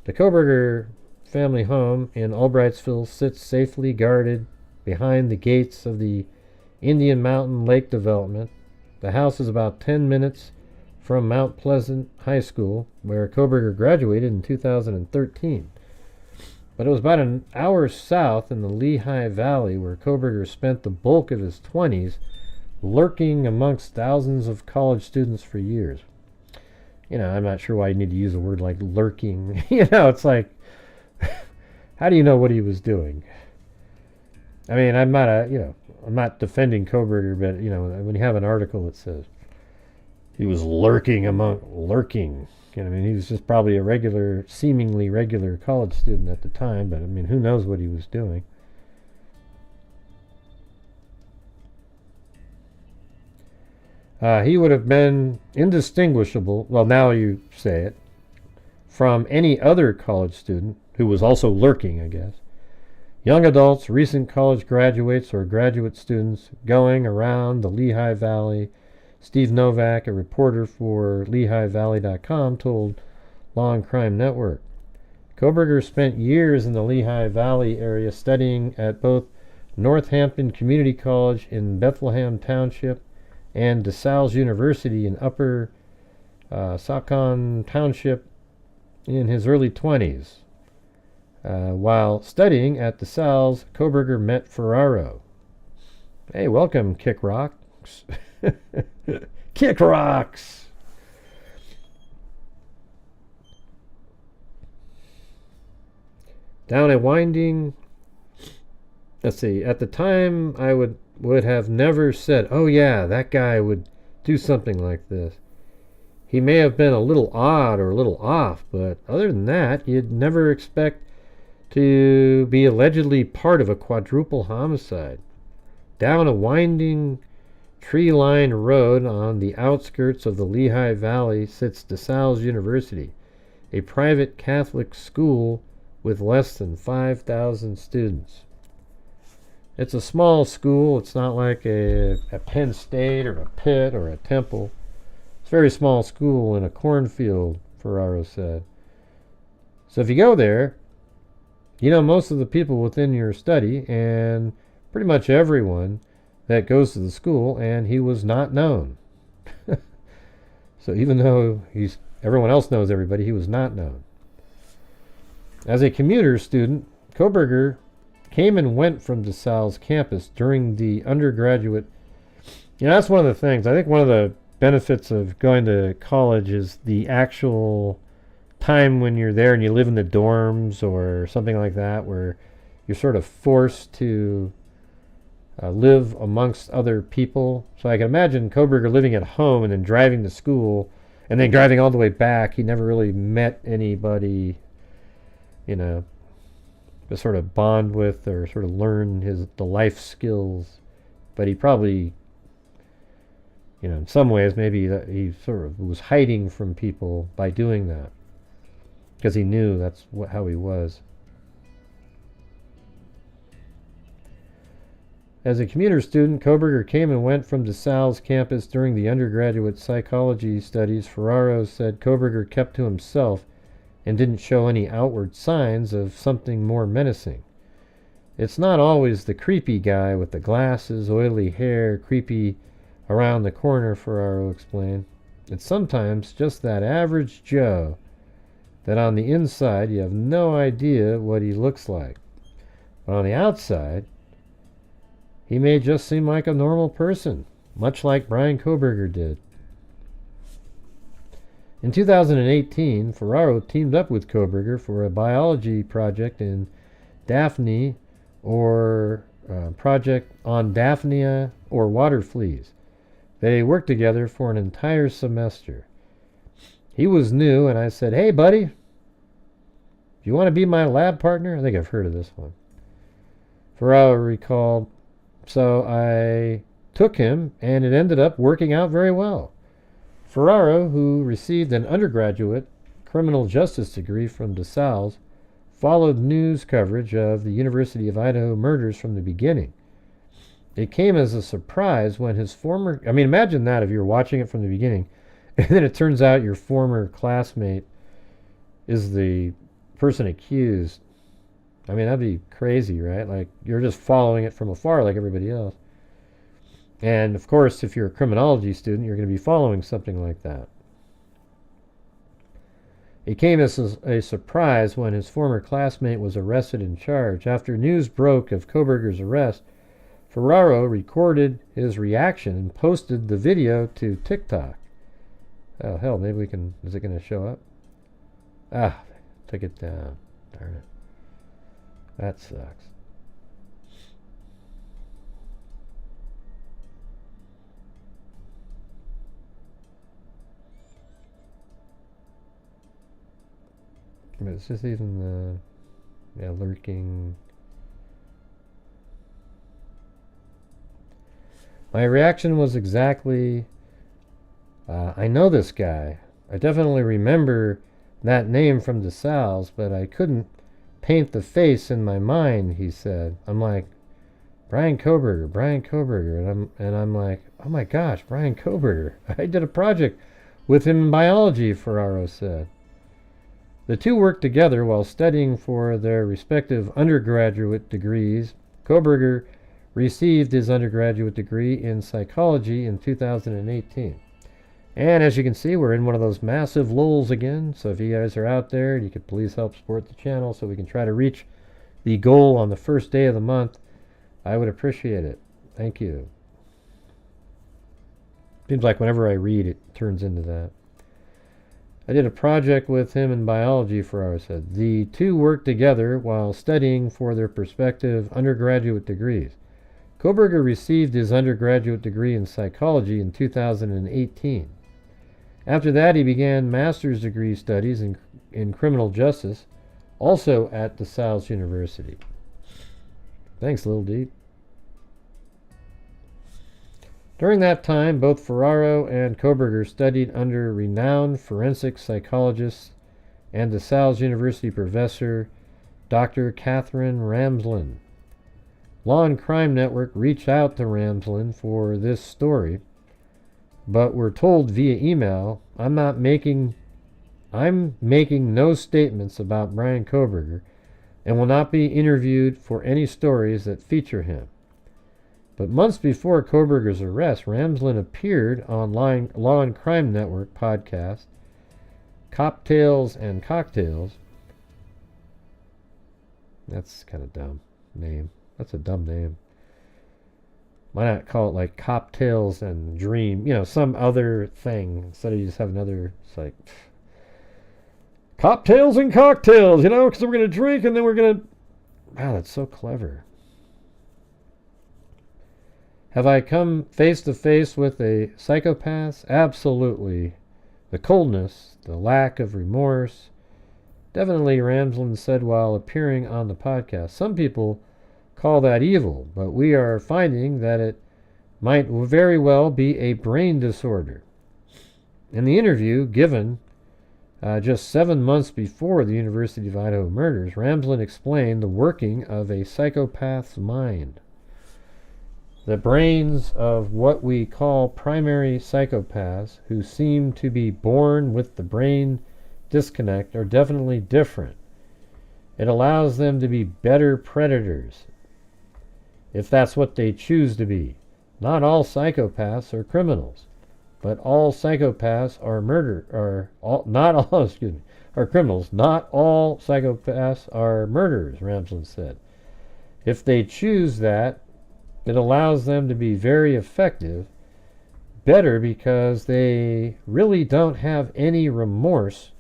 The Kohberger family home in Albrightsville sits safely guarded behind the gates of the Indian Mountain Lake development. The house is about 10 minutes from Mount Pleasant High School, where Kohberger graduated in 2013. But it was about an hour south in the Lehigh Valley where Kohberger spent the bulk of his 20s lurking amongst thousands of college students for years. I'm not sure why you need to use a word like lurking. It's like, how do you know what he was doing? I mean, I'm not defending Kohberger, but, when you have an article that says he was lurking. He was just probably a seemingly regular college student at the time, but, who knows what he was doing. He would have been indistinguishable, well, now you say it, from any other college student who was also lurking, I guess. Young adults, recent college graduates, or graduate students going around the Lehigh Valley. Steve Novak, a reporter for LehighValley.com, told Law and Crime Network. Kohberger spent years in the Lehigh Valley area studying at both Northampton Community College in Bethlehem Township and DeSales University in Upper Saucon Township in his early 20s. While studying at DeSales, Kohberger met Ferraro. Hey, welcome, Kick Rocks. Kick Rocks! Down a winding let's see, at the time I would have never said, oh yeah, that guy would do something like this. He may have been a little odd or a little off, but other than that, you'd never expect to be allegedly part of a quadruple homicide. Down a winding tree-lined road on the outskirts of the Lehigh Valley sits DeSales University, a private Catholic school with less than 5,000 students. It's a small school. It's not like a Penn State or a Pitt or a Temple. It's a very small school in a cornfield, Ferraro said. So if you go there, you know most of the people within your study and pretty much everyone that goes to the school, and he was not known. So even though everyone else knows everybody, he was not known. As a commuter student, Koberger came and went from DeSales campus during the undergraduate. You know, that's one of the things. I think one of the benefits of going to college is the actual time when you're there and you live in the dorms or something like that, where you're sort of forced to live amongst other people. So I can imagine Koberger living at home and then driving to school and then driving all the way back. He never really met anybody, you know, to sort of bond with or sort of learn the life skills. But he probably, you know, in some ways maybe that he sort of was hiding from people by doing that, because he knew that's how he was. As a commuter student, Koberger came and went from DeSales campus during the undergraduate psychology studies. Ferraro said Koberger kept to himself and didn't show any outward signs of something more menacing. It's not always the creepy guy with the glasses, oily hair, creepy around the corner, Ferraro explained. It's sometimes just that average Joe that on the inside you have no idea what he looks like. But on the outside, he may just seem like a normal person, much like Brian Koberger did. In 2018, Ferraro teamed up with Koberger for a biology project in Daphne, or project on Daphnia or water fleas. They worked together for an entire semester. He was new, and I said, hey, buddy, do you want to be my lab partner? I think I've heard of this one. Ferraro recalled, so I took him, and it ended up working out very well. Ferraro, who received an undergraduate criminal justice degree from DeSales, followed news coverage of the University of Idaho murders from the beginning. It came as a surprise when his former... I mean, imagine that if you're watching it from the beginning, and then it turns out your former classmate is the person accused. I mean, that'd be crazy, right? Like, you're just following it from afar like everybody else. And, of course, if you're a criminology student, you're going to be following something like that. It came as a surprise when his former classmate was arrested and charged. After news broke of Koberger's arrest, Ferraro recorded his reaction and posted the video to TikTok. Oh, hell, maybe we can... Is it going to show up? Ah, took it down. Darn it. That sucks. It's just even the lurking. My reaction was exactly, I know this guy. I definitely remember that name from DeSales, but I couldn't paint the face in my mind, he said. I'm like, Brian Koberger, and I'm like, oh my gosh, Brian Koberger. I did a project with him in biology, Ferraro said. The two worked together while studying for their respective undergraduate degrees. Koberger received his undergraduate degree in psychology in 2018. And as you can see, we're in one of those massive lulls again. So if you guys are out there, you could please help support the channel so we can try to reach the goal on the first day of the month. I would appreciate it. Thank you. Seems like whenever I read, it turns into that. I did a project with him in biology for our said. The two worked together while studying for their prospective undergraduate degrees. Koberger received his undergraduate degree in psychology in 2018. After that, he began master's degree studies in criminal justice, also at DeSales University. Thanks, Lil Deep. During that time, both Ferraro and Koberger studied under renowned forensic psychologists and DeSales University professor Dr. Catherine Ramsland. Law and Crime Network reached out to Ramsland for this story, but were told via email, I'm making no statements about Brian Koberger and will not be interviewed for any stories that feature him. But months before Koberger's arrest, Ramsland appeared on Law and Crime Network podcast, Cocktails and Cocktails. That's kind of dumb name. That's a dumb name. Why not call it like Cocktails and Dream? You know, some other thing instead of you just have another. It's like Cocktails and Cocktails, you know, because we're going to drink and then we're going to. Wow, that's so clever. Have I come face to face with a psychopath? Absolutely. The coldness, the lack of remorse. Definitely, Ramsland said while appearing on the podcast. Some people call that evil, but we are finding that it might very well be a brain disorder. In the interview given just 7 months before the University of Idaho murders, Ramsland explained the working of a psychopath's mind. The brains of what we call primary psychopaths, who seem to be born with the brain disconnect, are definitely different. It allows them to be better predators, if that's what they choose to be. Not all psychopaths are criminals, but all psychopaths are are criminals. Not all psychopaths are murderers, Ramsland said. If they choose that, it allows them to be very effective, better because they really don't have any remorse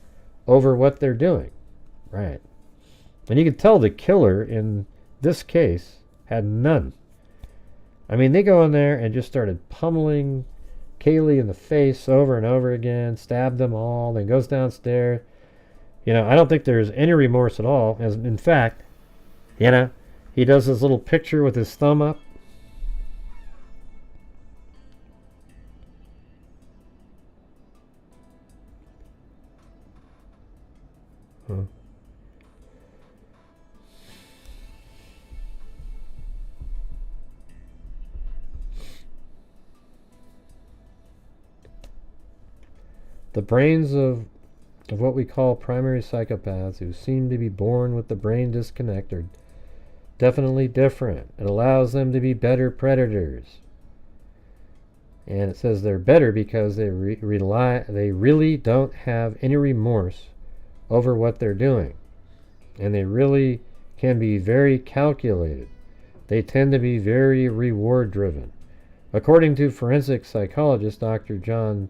over what they're doing. Right. And you can tell the killer in this case had none. I mean, they go in there and just started pummeling Kaylee in the face over and over again, stabbed them all, then goes downstairs. You know, I don't think there's any remorse at all. As in fact, you know, he does this little picture with his thumb up. Huh. The brains of what we call primary psychopaths, who seem to be born with the brain disconnect, are definitely different. It allows them to be better predators. And it says they're better because they really don't have any remorse over what they're doing. And they really can be very calculated. They tend to be very reward driven. According to forensic psychologist Dr. John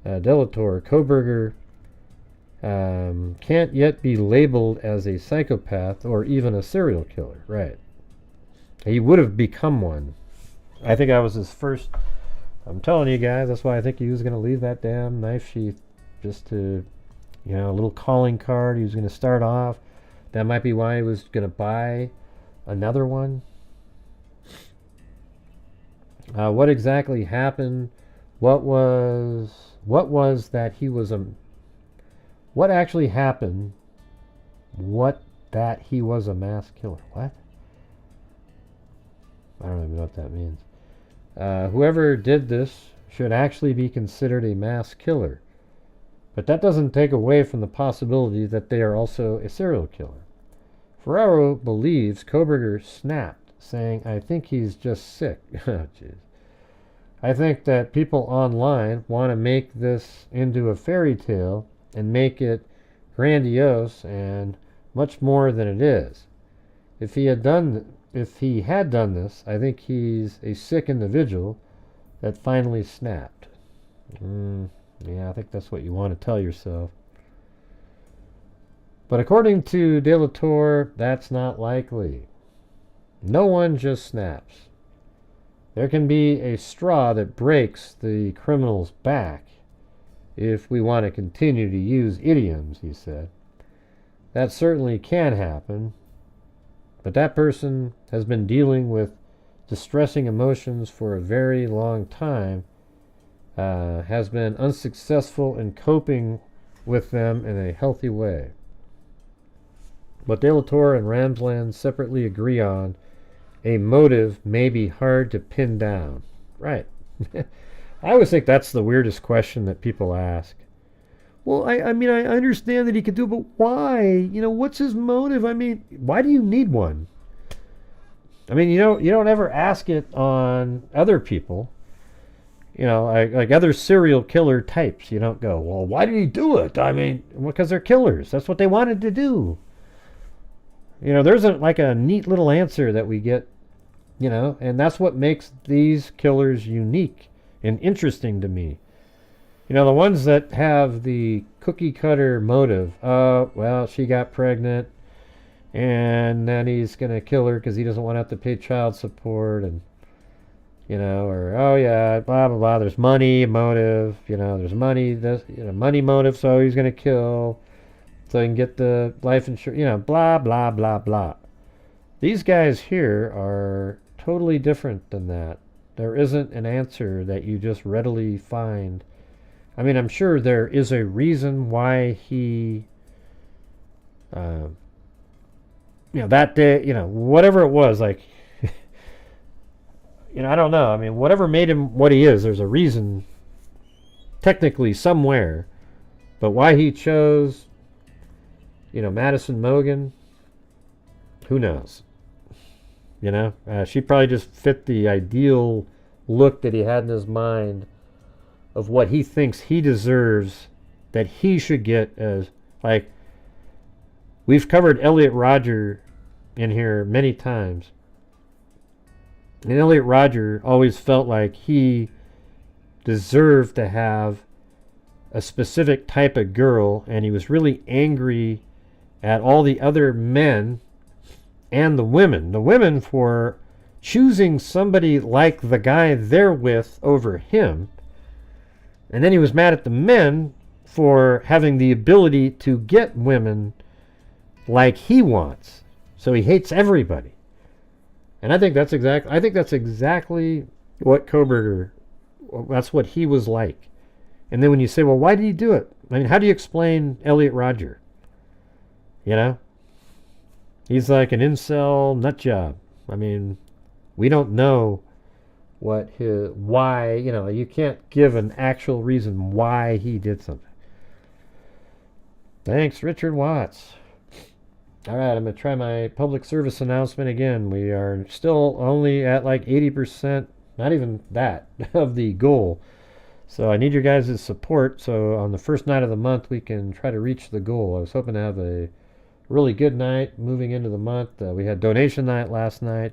Delator, Koberger can't yet be labeled as a psychopath or even a serial killer. Right. He would have become one. I think I was his first. I'm telling you guys, that's why I think he was going to leave that damn knife sheath just to, you know, a little calling card. He was going to start off. That might be why he was going to buy another one. What exactly happened? What that he was a... What actually happened? That he was a mass killer. What? I don't even know what that means. Whoever did this should actually be considered a mass killer. But that doesn't take away from the possibility that they are also a serial killer. Ferraro believes Koberger snapped, saying, I think he's just sick. Oh, jeez. I think that people online want to make this into a fairy tale and make it grandiose and much more than it is. If he had done this, I think he's a sick individual that finally snapped. Yeah, I think that's what you want to tell yourself. But according to De La Torre, that's not likely. No one just snaps. There can be a straw that breaks the criminal's back if we want to continue to use idioms, he said. That certainly can happen, but that person has been dealing with distressing emotions for a very long time, has been unsuccessful in coping with them in a healthy way. But De La Torre and Ramsland separately agree on a motive may be hard to pin down. Right. I always think that's the weirdest question that people ask. Well, I mean, I understand that he could do it, but why? You know, what's his motive? I mean, why do you need one? I mean, you don't ever ask it on other people. You know, like other serial killer types. You don't go, well, why did he do it? I mean, because they're killers. That's what they wanted to do. You know, there's a neat little answer that we get, you know, and that's what makes these killers unique and interesting to me. You know, the ones that have the cookie cutter motive, well, she got pregnant and then he's going to kill her because he doesn't want to have to pay child support, and, you know, or, oh yeah, blah, blah, blah, there's money motive, you know, there's money, money motive, so he's going to kill so he can get the life insurance, you know, blah, blah, blah, blah. These guys here are totally different than that. There isn't an answer that you just readily find. I mean, I'm sure there is a reason why he, you know, that day, you know, whatever it was, like, you know, I don't know. I mean, whatever made him what he is, there's a reason, technically, somewhere. But why he chose, you know, Madison Mogan, who knows? You know, she probably just fit the ideal look that he had in his mind of what he thinks he deserves, that he should get as, like, we've covered Elliot Rodger in here many times. And Elliot Rodger always felt like he deserved to have a specific type of girl, and he was really angry at all the other men and the women for choosing somebody like the guy they're with over him. And then he was mad at the men for having the ability to get women like he wants. So he hates everybody. And I think that's exactly what Kohberger, that's what he was like. And then when you say, well, why did he do it? I mean, how do you explain Elliot Rodger? You know? He's like an incel nut job. I mean, we don't know why, you know, you can't give an actual reason why he did something. Thanks, Richard Watts. All right, I'm going to try my public service announcement again. We are still only at like 80%, not even that, of the goal. So I need your guys' support. So on the first night of the month, we can try to reach the goal. I was hoping to have a really good night moving into the month. We had donation night last night.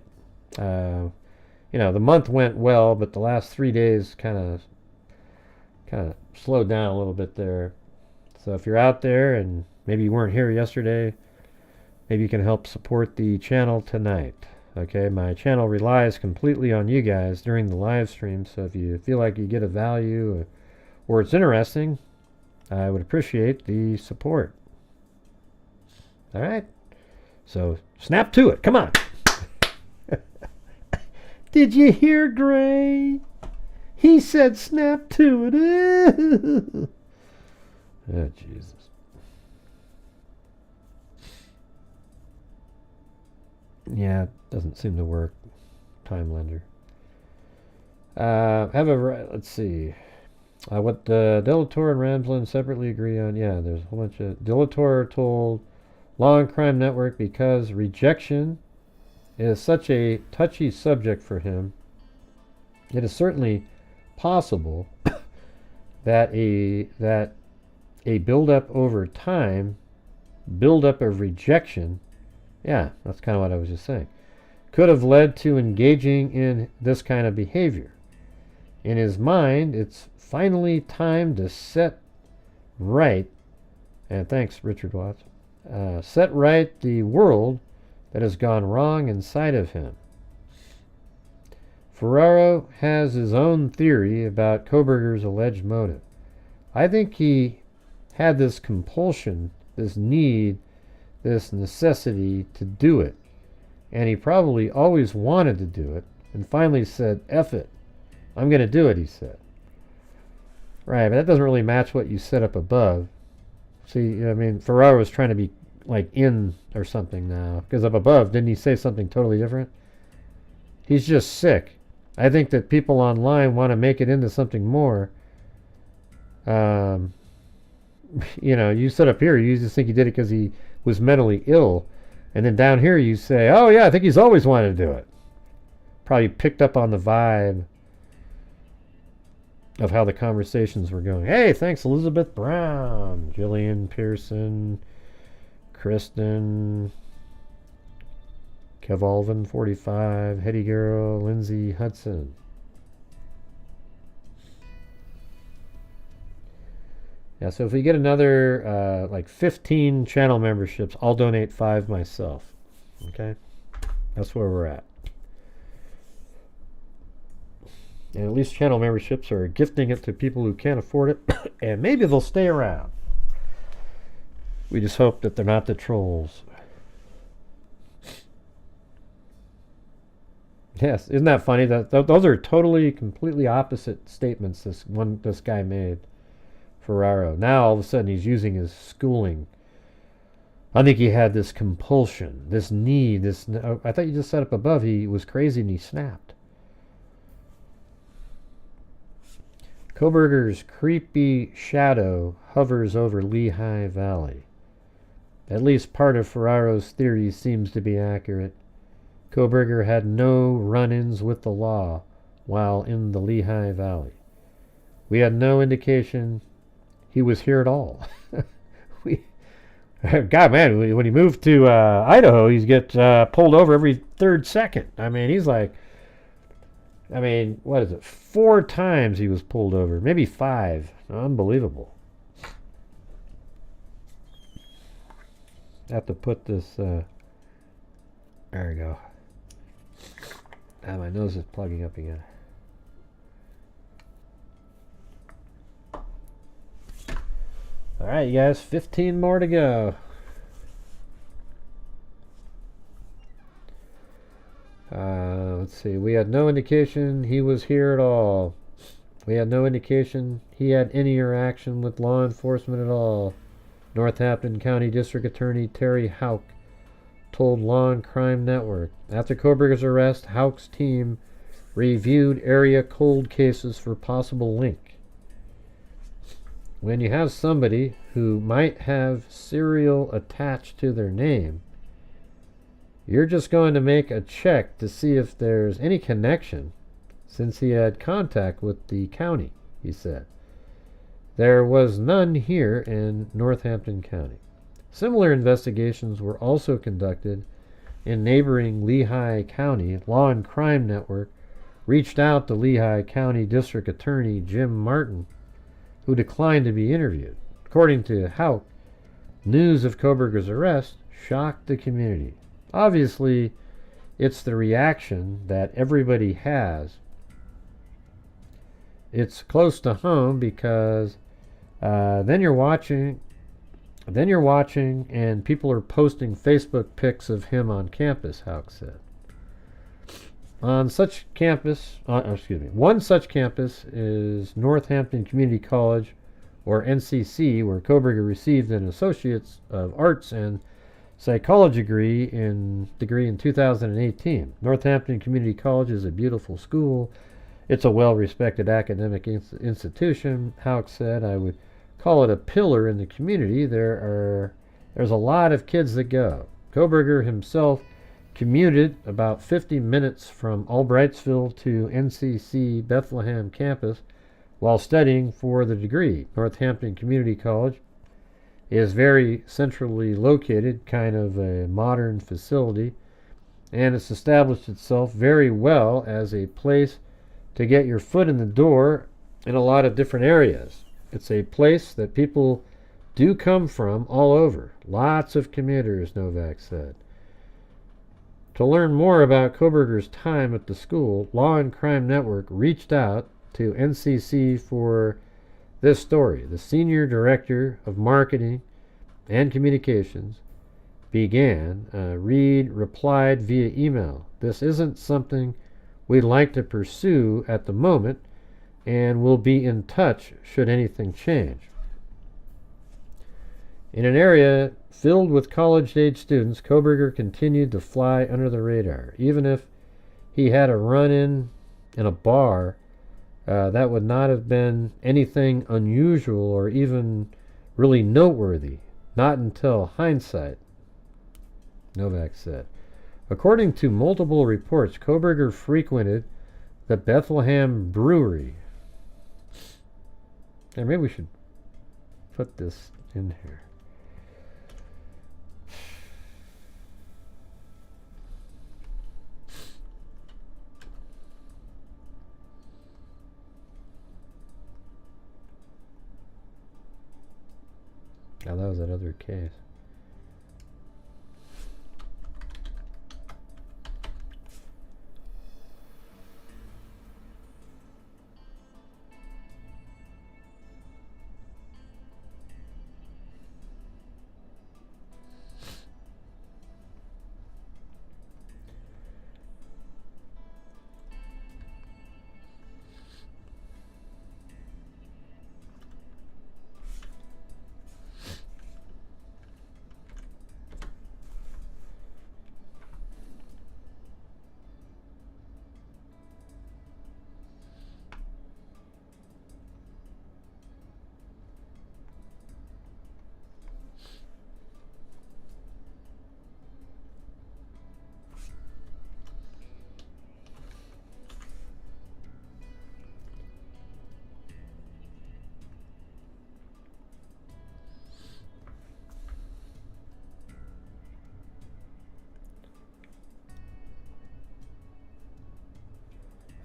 You know, the month went well, but the last 3 days kind of slowed down a little bit there. So if you're out there and maybe you weren't here yesterday, maybe you can help support the channel tonight. Okay, my channel relies completely on you guys during the live stream, so if you feel like you get a value or it's interesting, I would appreciate the support. All right, so snap to it. Come on. Did you hear Gray? He said snap to it. Oh, Jesus. Yeah, it doesn't seem to work. Timelender. Let's see. What De La Torre and Ramsland separately agree on. Yeah, there's a whole bunch of... De La Torre told Law and Crime Network because rejection is such a touchy subject for him, it is certainly possible that a build-up over time, build-up of rejection, yeah, that's kind of what I was just saying, could have led to engaging in this kind of behavior. In his mind, it's finally time to set right, and thanks, Richard Watts, set right the world that has gone wrong inside of him. Ferraro has his own theory about Kohberger's alleged motive. I think he had this compulsion, this need, this necessity to do it. And he probably always wanted to do it, and finally said, F it. I'm going to do it, he said. Right, but that doesn't really match what you set up above. See, I mean, Ferraro was trying to be like in or something now. Because up above, didn't he say something totally different? He's just sick. I think that people online want to make it into something more. You know, you set up here, you just think he did it because he was mentally ill. And then down here you say, oh yeah, I think he's always wanted to do it. Probably picked up on the vibe of how the conversations were going. Hey, thanks Elizabeth Brown, Jillian Pearson, Kristen, Kevolvin 45, Hetty Girl, Lindsay Hudson. Yeah, so if we get another like 15 channel memberships, I'll donate 5 myself. Okay? That's where we're at. And at least channel memberships are gifting it to people who can't afford it, and maybe they'll stay around. We just hope that they're not the trolls. Yes, isn't that funny? Those are totally, completely opposite statements this guy made. Ferraro. Now all of a sudden he's using his schooling. I think he had this compulsion, this need, this... I thought you just said up above he was crazy and he snapped. Kohberger's creepy shadow hovers over Lehigh Valley. At least part of Ferraro's theory seems to be accurate. Kohberger had no run-ins with the law while in the Lehigh Valley. We had no indication he was here at all. God, man, when he moved to Idaho, he's get pulled over every 3rd second. I mean, he's like... I mean, what is it? 4 times he was pulled over. Maybe 5. Unbelievable. I have to put this... there we go. Ah, my nose is plugging up again. Alright, you guys. 15 more to go. Let's see. We had no indication he was here at all. We had no indication he had any interaction with law enforcement at all. Northampton County District Attorney Terry Houck told Law and Crime Network. After Kohberger's arrest, Houck's team reviewed area cold cases for possible link. When you have somebody who might have serial attached to their name, you're just going to make a check to see if there's any connection, since he had contact with the county, he said. There was none here in Northampton County. Similar investigations were also conducted in neighboring Lehigh County. Law and Crime Network reached out to Lehigh County District Attorney Jim Martin, who declined to be interviewed. According to Houck, news of Kohberger's arrest shocked the community. Obviously, it's the reaction that everybody has. It's close to home because then you're watching and people are posting Facebook pics of him on campus, Houck said. One such campus is Northampton Community College, or NCC, where Kohberger received an Associate's of Arts and Psychology degree in 2018. Northampton Community College is a beautiful school. It's a well-respected academic institution, Houck said. I would call it a pillar in the community. There's a lot of kids that go. Kohberger himself commuted about 50 minutes from Albrightsville to NCC Bethlehem campus while studying for the degree. Northampton Community College is very centrally located, kind of a modern facility, and it's established itself very well as a place to get your foot in the door in a lot of different areas. It's a place that people do come from all over. Lots of commuters, Novak said. To learn more about Koberger's time at the school, Law and Crime Network reached out to NCC for this story. The Senior Director of Marketing and Communications Reed replied via email, "This isn't something we'd like to pursue at the moment, and we'll be in touch should anything change." In an area filled with college-age students, Koberger continued to fly under the radar. Even if he had a run-in in a bar, that would not have been anything unusual or even really noteworthy. Not until hindsight, Novak said. According to multiple reports, Koberger frequented the Bethlehem Brewery. And maybe we should put this in here. Now that was that other case.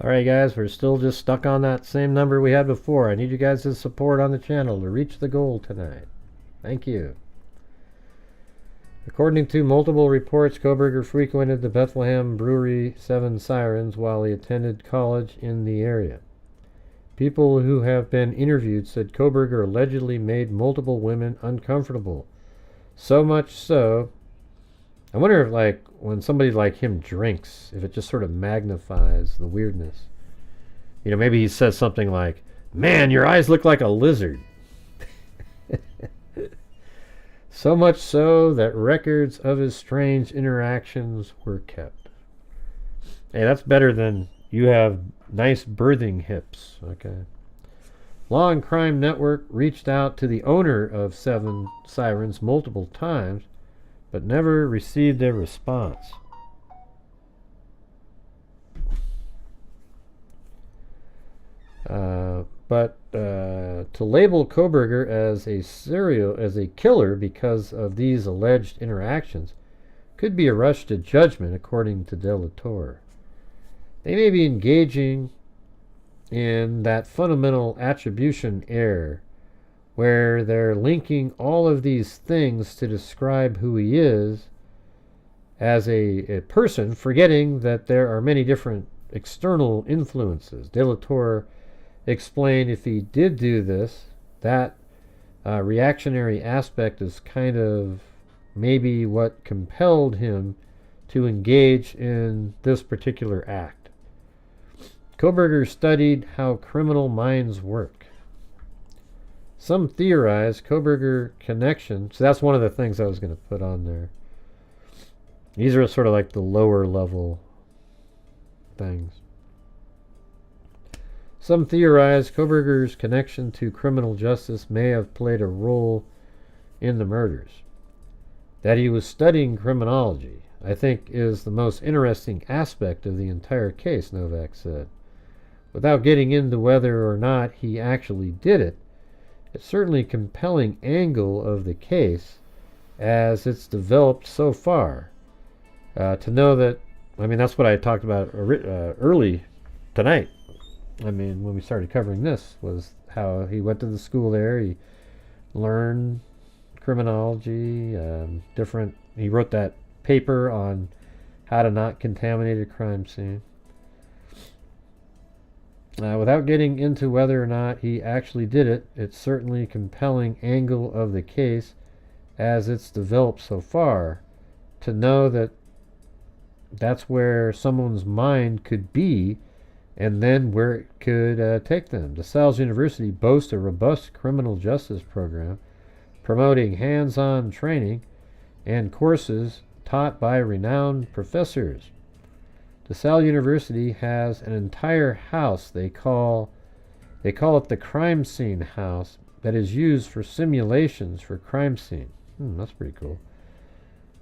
Alright guys, we're still just stuck on that same number we had before. I need you guys' support on the channel to reach the goal tonight. Thank you. According to multiple reports, Koberger frequented the Bethlehem Brewery Seven Sirens while he attended college in the area. People who have been interviewed said Koberger allegedly made multiple women uncomfortable. So much so, I wonder if, like, when somebody like him drinks, if it just sort of magnifies the weirdness. You know, maybe he says something like, "Man, your eyes look like a lizard." So much so that records of his strange interactions were kept. Hey, that's better than "you have nice birthing hips." Okay. Law and Crime Network reached out to the owner of Seven Sirens multiple times, but never received a response. To label Koberger as a killer because of these alleged interactions could be a rush to judgment, according to Delator. They may be engaging in that fundamental attribution error where they're linking all of these things to describe who he is as a person, forgetting that there are many different external influences. Delator explained if he did do this, that reactionary aspect is kind of maybe what compelled him to engage in this particular act. Koberger studied how criminal minds work. Some theorize Koberger connection. So that's one of the things I was going to put on there. These are sort of like the lower level things. Some theorize Koberger's connection to criminal justice may have played a role in the murders. That he was studying criminology, I think, is the most interesting aspect of the entire case, Novak said. Without getting into whether or not he actually did it, it's certainly a compelling angle of the case as it's developed so far. To know that, I mean, that's what I talked about early tonight. I mean, when we started covering this, was how he went to the school there, he learned criminology, different. He wrote that paper on how to not contaminate a crime scene. Without getting into whether or not he actually did it, it's certainly a compelling angle of the case as it's developed so far, to know that that's where someone's mind could be and then where it could take them. DeSales University boasts a robust criminal justice program promoting hands-on training and courses taught by renowned professors. DeSales University has an entire house they call it the crime scene house that is used for simulations for crime scene. That's pretty cool.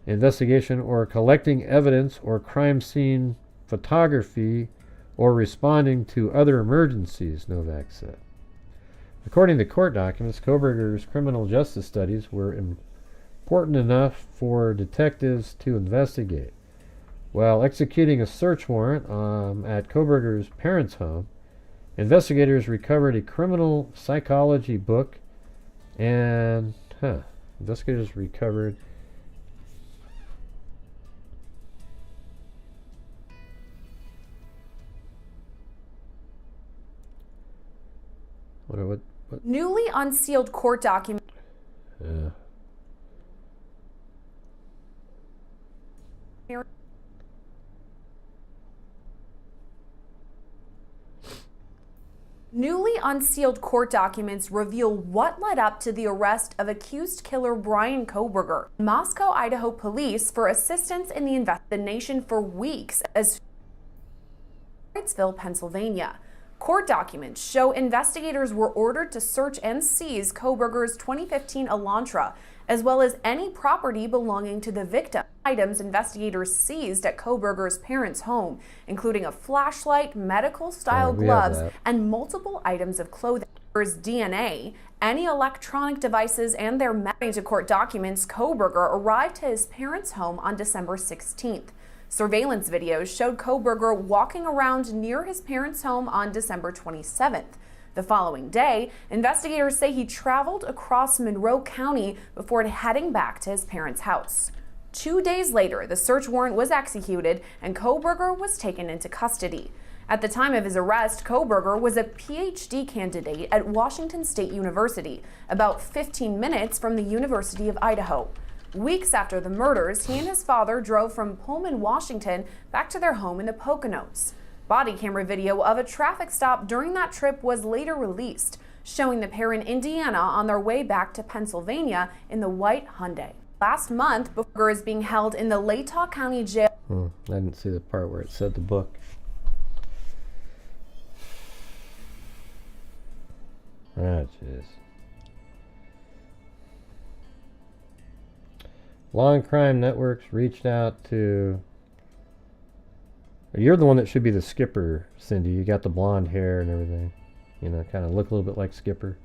Investigation or collecting evidence or crime scene photography or responding to other emergencies, Novak said. According to court documents, Koberger's criminal justice studies were important enough for detectives to investigate. While executing a search warrant at Koberger's parents' home, investigators recovered a criminal psychology book and investigators recovered what newly unsealed court documents. Newly unsealed court documents reveal what led up to the arrest of accused killer Brian Koberger. Moscow, Idaho police for assistance in the investigation for weeks as Wrightsville, Pennsylvania. Court documents show investigators were ordered to search and seize Koberger's 2015 Elantra, as well as any property belonging to the victim. Items investigators seized at Koberger's parents' home, including a flashlight, medical-style gloves, and multiple items of clothing. Koberger's DNA, any electronic devices, and their matching to court documents. Koberger arrived to his parents' home on December 16th. Surveillance videos showed Koberger walking around near his parents' home on December 27th. The following day, investigators say he traveled across Monroe County before heading back to his parents' house. 2 days later, the search warrant was executed and Koberger was taken into custody. At the time of his arrest, Koberger was a PhD candidate at Washington State University, about 15 minutes from the University of Idaho. Weeks after the murders, he and his father drove from Pullman, Washington, back to their home in the Poconos. Body camera video of a traffic stop during that trip was later released, showing the pair in Indiana on their way back to Pennsylvania in the white Hyundai. Last month, Koberger is being held in the Latah County Jail. I didn't see the part where it said the book. Ah, jeez. Law and Crime Networks reached out to... You're the one that should be the skipper, Cindy. You got the blonde hair and everything. You know, kind of look a little bit like Skipper.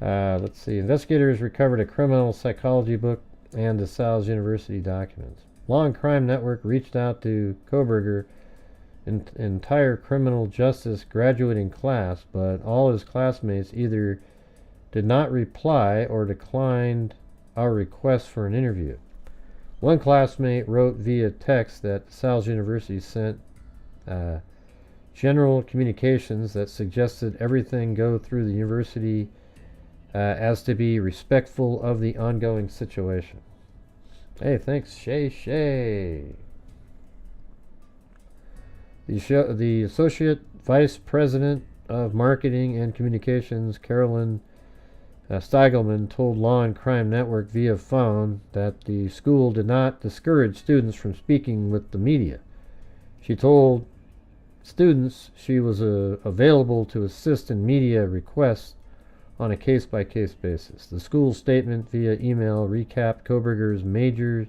Let's see. Investigators recovered a criminal psychology book and DeSales University documents. Law and Crime Network reached out to Koberger entire criminal justice graduating class, but all his classmates either did not reply or declined our request for an interview. One classmate wrote via text that DeSales University sent general communications that suggested everything go through the university as to be respectful of the ongoing situation. Hey, thanks, Shay. The Associate Vice President of Marketing and Communications, Carolyn Steigelman, told Law and Crime Network via phone that the school did not discourage students from speaking with the media. She told students she was available to assist in media requests on a case-by-case basis. The school's statement via email recapped Koberger's majors,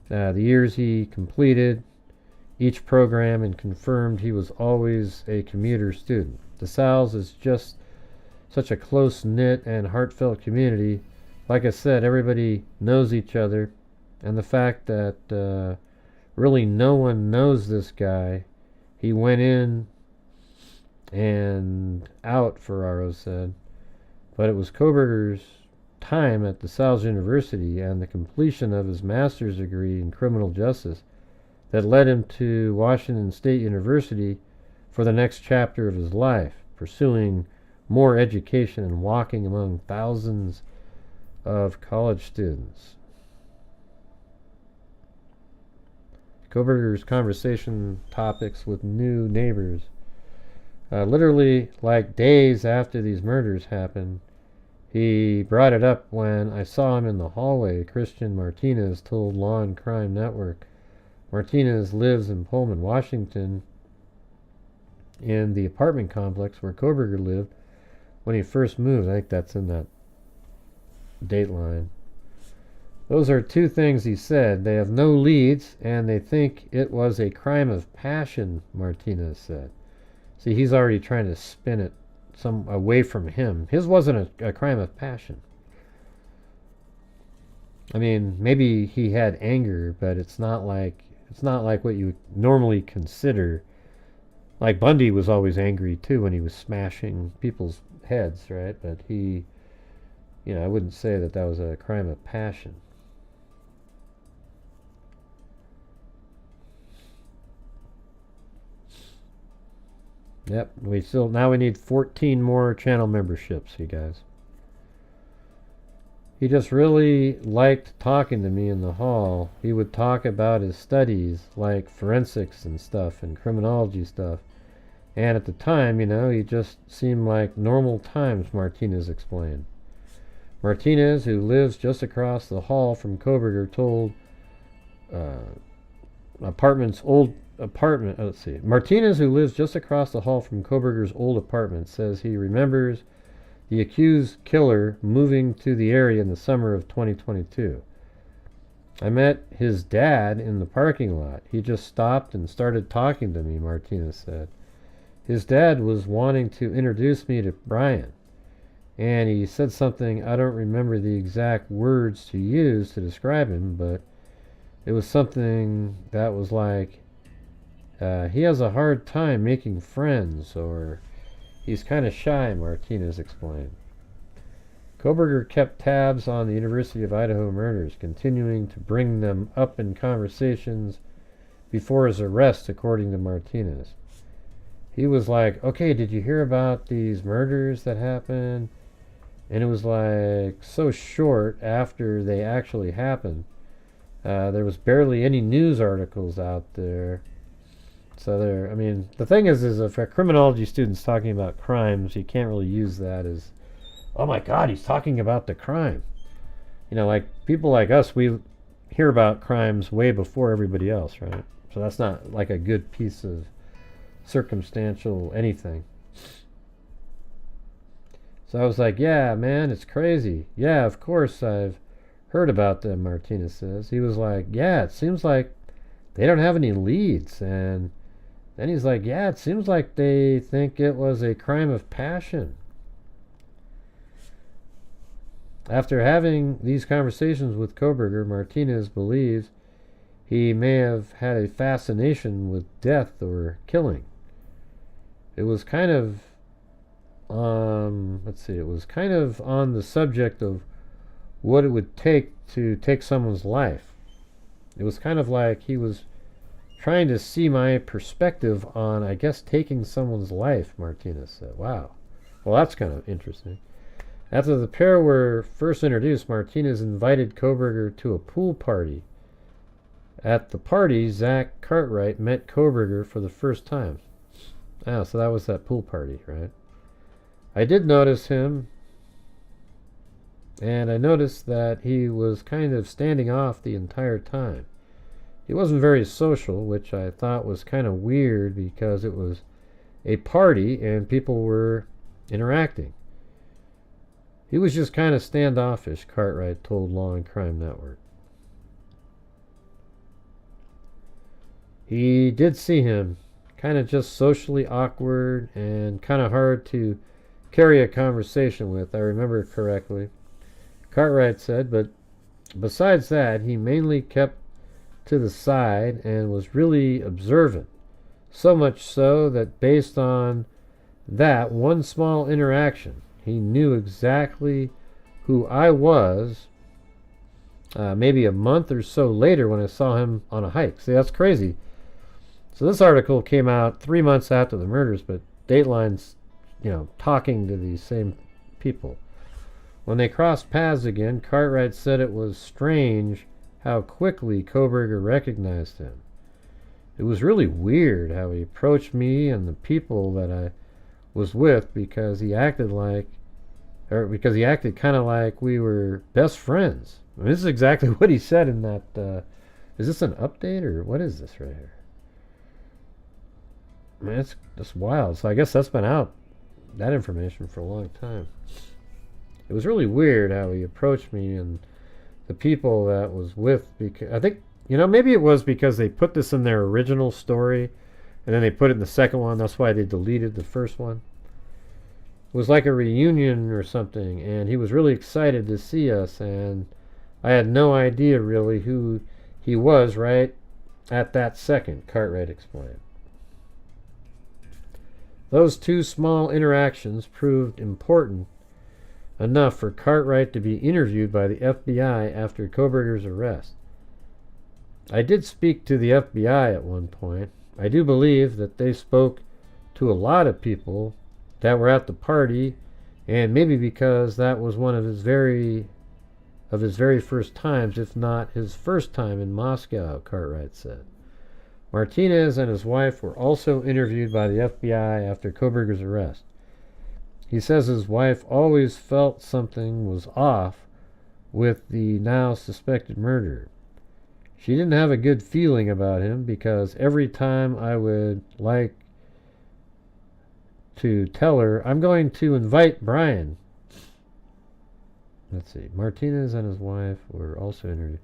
the years he completed each program, and confirmed he was always a commuter student. DeSales is just such a close-knit and heartfelt community. Like I said, everybody knows each other, and the fact that really no one knows this guy. He went in and out, Ferraro said, but it was Koberger's time at DeSales University and the completion of his master's degree in criminal justice that led him to Washington State University for the next chapter of his life, pursuing more education and walking among thousands of college students. Kohberger's conversation topics with new neighbors. Literally, like days after these murders happened, he brought it up when I saw him in the hallway. Christian Martinez told Law and Crime Network. Martinez lives in Pullman, Washington, in the apartment complex where Kohberger lived when he first moved. I think that's in that dateline. Those are two things he said. They have no leads, and they think it was a crime of passion, Martinez said. See, he's already trying to spin it some away from him. His wasn't a crime of passion. I mean, maybe he had anger, but it's not like what you would normally consider. Like Bundy was always angry too when he was smashing people's heads, right? But he, I wouldn't say that was a crime of passion. Yep, now we need 14 more channel memberships, you guys. He just really liked talking to me in the hall. He would talk about his studies, like forensics and stuff, and criminology stuff. And at the time, he just seemed like normal times, Martinez explained. Martinez, who lives just across the hall from Kohberger, told Martinez, who lives just across the hall from Kohberger's old apartment, says he remembers the accused killer moving to the area in the summer of 2022. I met his dad in the parking lot. He just stopped and started talking to me, Martinez said. His dad was wanting to introduce me to Brian, and he said something, I don't remember the exact words to use to describe him, but it was something that was like, he has a hard time making friends, or he's kind of shy, Martinez explained. Kohberger kept tabs on the University of Idaho murders, continuing to bring them up in conversations before his arrest, according to Martinez. He was like, okay, did you hear about these murders that happened? And it was like so short after they actually happened. There was barely any news articles out there. So the thing is if a criminology student's talking about crimes, you can't really use that as, oh my God, he's talking about the crime. Like people like us, we hear about crimes way before everybody else, right? So that's not like a good piece of circumstantial anything. So I was like, yeah, man, it's crazy. Yeah, of course I've heard about them, Martinez says. He was like, yeah, it seems like they don't have any leads. And then he's like, yeah, it seems like they think it was a crime of passion. After having these conversations with Kohberger, Martinez believes he may have had a fascination with death or killing. It was kind of, it was kind of on the subject of what it would take to take someone's life. It was kind of like he was trying to see my perspective on, I guess, taking someone's life, Martinez said. Wow. Well, that's kind of interesting. After the pair were first introduced, Martinez invited Kohberger to a pool party. At the party, Zach Cartwright met Kohberger for the first time. Oh, so that was that pool party, right? I did notice him, and I noticed that he was kind of standing off the entire time. He wasn't very social, which I thought was kind of weird because it was a party and people were interacting. He was just kind of standoffish, Cartwright told Law and Crime Network. He did see him kind of just socially awkward and kind of hard to carry a conversation with, I remember correctly. Cartwright said, but besides that, he mainly kept to the side and was really observant. So much so that based on that one small interaction, he knew exactly who I was maybe a month or so later when I saw him on a hike. See, that's crazy. So this article came out 3 months after the murders, but Dateline's, talking to these same people. When they crossed paths again, Cartwright said it was strange how quickly Kohberger recognized him. It was really weird how he approached me and the people that I was with because he acted kind of like we were best friends. I mean, this is exactly what he said in that. Is this an update or what is this right here? I mean, that's wild. So I guess that's been out, that information, for a long time. It was really weird how he approached me and the people that was with, because I think, maybe it was because they put this in their original story and then they put it in the second one. That's why they deleted the first one. It was like a reunion or something, and he was really excited to see us, and I had no idea really who he was right at that second, Cartwright explained. Those two small interactions proved important enough for Cartwright to be interviewed by the FBI after Kohberger's arrest. I did speak to the FBI at one point. I do believe that they spoke to a lot of people that were at the party, and maybe because that was one of his very first times, if not his first time in Moscow, Cartwright said. Martinez and his wife were also interviewed by the FBI after Kohberger's arrest. He says his wife always felt something was off with the now suspected murderer. She didn't have a good feeling about him because every time I would like to tell her, I'm going to invite Brian. Let's see. Martinez and his wife were also interviewed.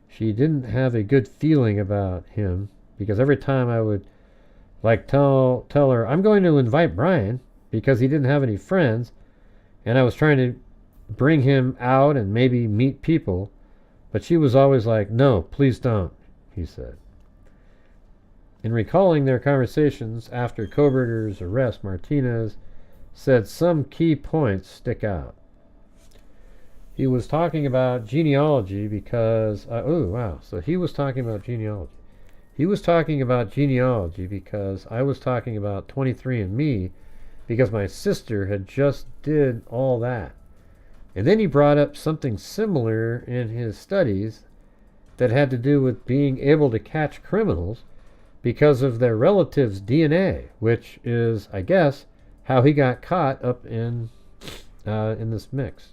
She didn't have a good feeling about him because every time I would like tell her, I'm going to invite Brian, because he didn't have any friends, and I was trying to bring him out and maybe meet people, but she was always like, no, please don't, he said. In recalling their conversations after Kohberger's arrest, Martinez said some key points stick out. He was talking about genealogy because, so he was talking about genealogy. He was talking about genealogy because I was talking about 23andMe, because my sister had just did all that. And then he brought up something similar in his studies that had to do with being able to catch criminals because of their relatives' DNA, which is, I guess, how he got caught up in his mix.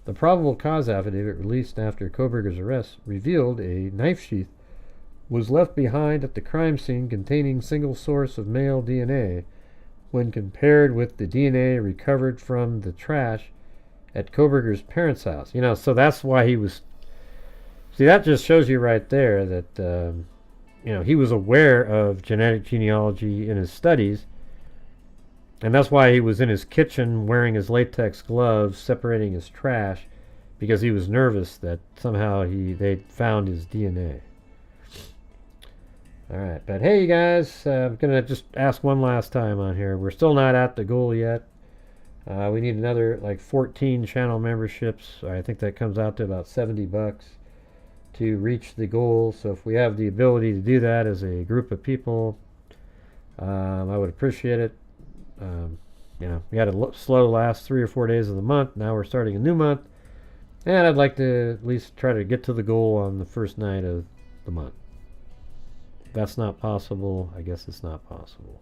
The probable cause affidavit released after Kohberger's arrest revealed a knife sheath was left behind at the crime scene containing single source of male DNA when compared with the DNA recovered from the trash at Kohberger's parents' house. So that's why he was... See, that just shows you right there that, he was aware of genetic genealogy in his studies, and that's why he was in his kitchen wearing his latex gloves, separating his trash, because he was nervous that somehow they'd found his DNA. Alright, but hey, you guys, I'm going to just ask one last time on here. We're still not at the goal yet. We need another, 14 channel memberships. I think that comes out to about $70 to reach the goal. So if we have the ability to do that as a group of people, I would appreciate it. We had a slow last 3 or 4 days of the month. Now we're starting a new month. And I'd like to at least try to get to the goal on the first night of the month. That's not possible, I guess it's not possible.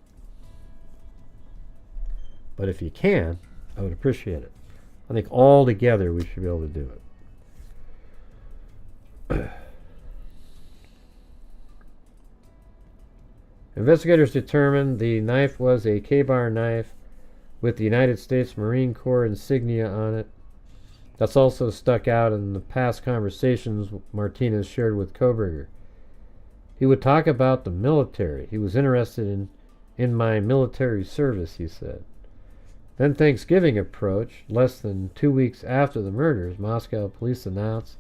But if you can, I would appreciate it. I think all together we should be able to do it. Investigators determined the knife was a K-bar knife with the United States Marine Corps insignia on it. That's also stuck out in the past conversations Martinez shared with Kohberger. He would talk about the military. He was interested in my military service, he said. Then Thanksgiving approached. Less than 2 weeks after the murders, Moscow police announced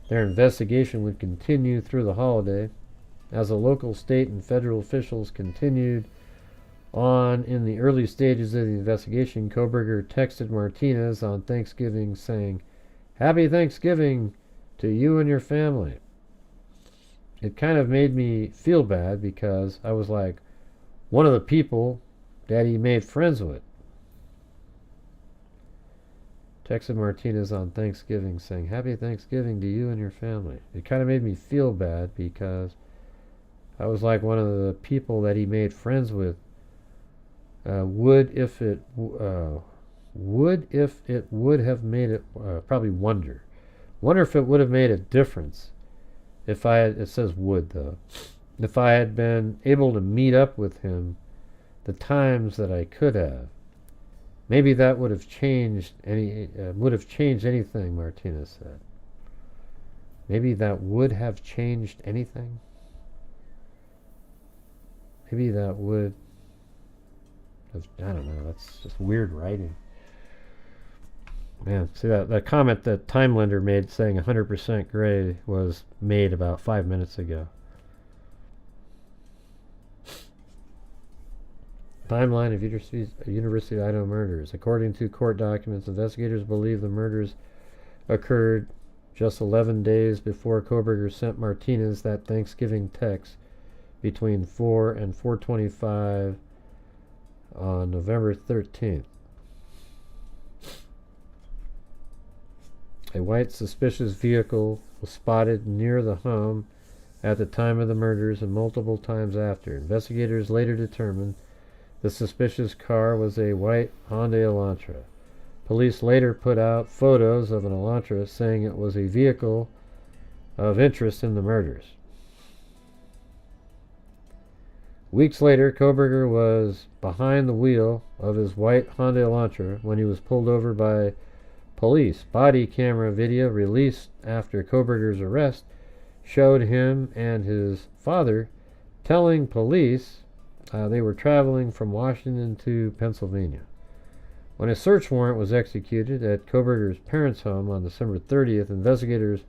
their investigation would continue through the holiday. As the local, state, and federal officials continued In the early stages of the investigation, Koberger texted Martinez on Thanksgiving saying, "Happy Thanksgiving to you and your family." It kind of made me feel bad because I was like one of the people that he made friends with. Texted Martinez on Thanksgiving saying, "Happy Thanksgiving to you and your family." It kind of made me feel bad because I was like one of the people that he made friends with. Would if it would have made it, probably wonder if it would have made a difference if I had, it says would though, if I had been able to meet up with him the times that I could have. Maybe that would have changed anything, Martinez said. Maybe that would have changed anything. Maybe that would have, I don't know, that's just weird writing. Man, see that comment that Timelender made saying 100% gray was made about 5 minutes ago. Timeline of University of Idaho murders. According to court documents, investigators believe the murders occurred just 11 days before Koberger sent Martinez that Thanksgiving text between 4 and 4:25 on November 13th. A white suspicious vehicle was spotted near the home at the time of the murders and multiple times after. Investigators later determined the suspicious car was a white Hyundai Elantra. Police later put out photos of an Elantra saying it was a vehicle of interest in the murders. Weeks later, Koberger was behind the wheel of his white Hyundai Elantra when he was pulled over by police. Body camera video released after Koberger's arrest showed him and his father telling police they were traveling from Washington to Pennsylvania. When a search warrant was executed at Koberger's parents' home on December 30th, investigators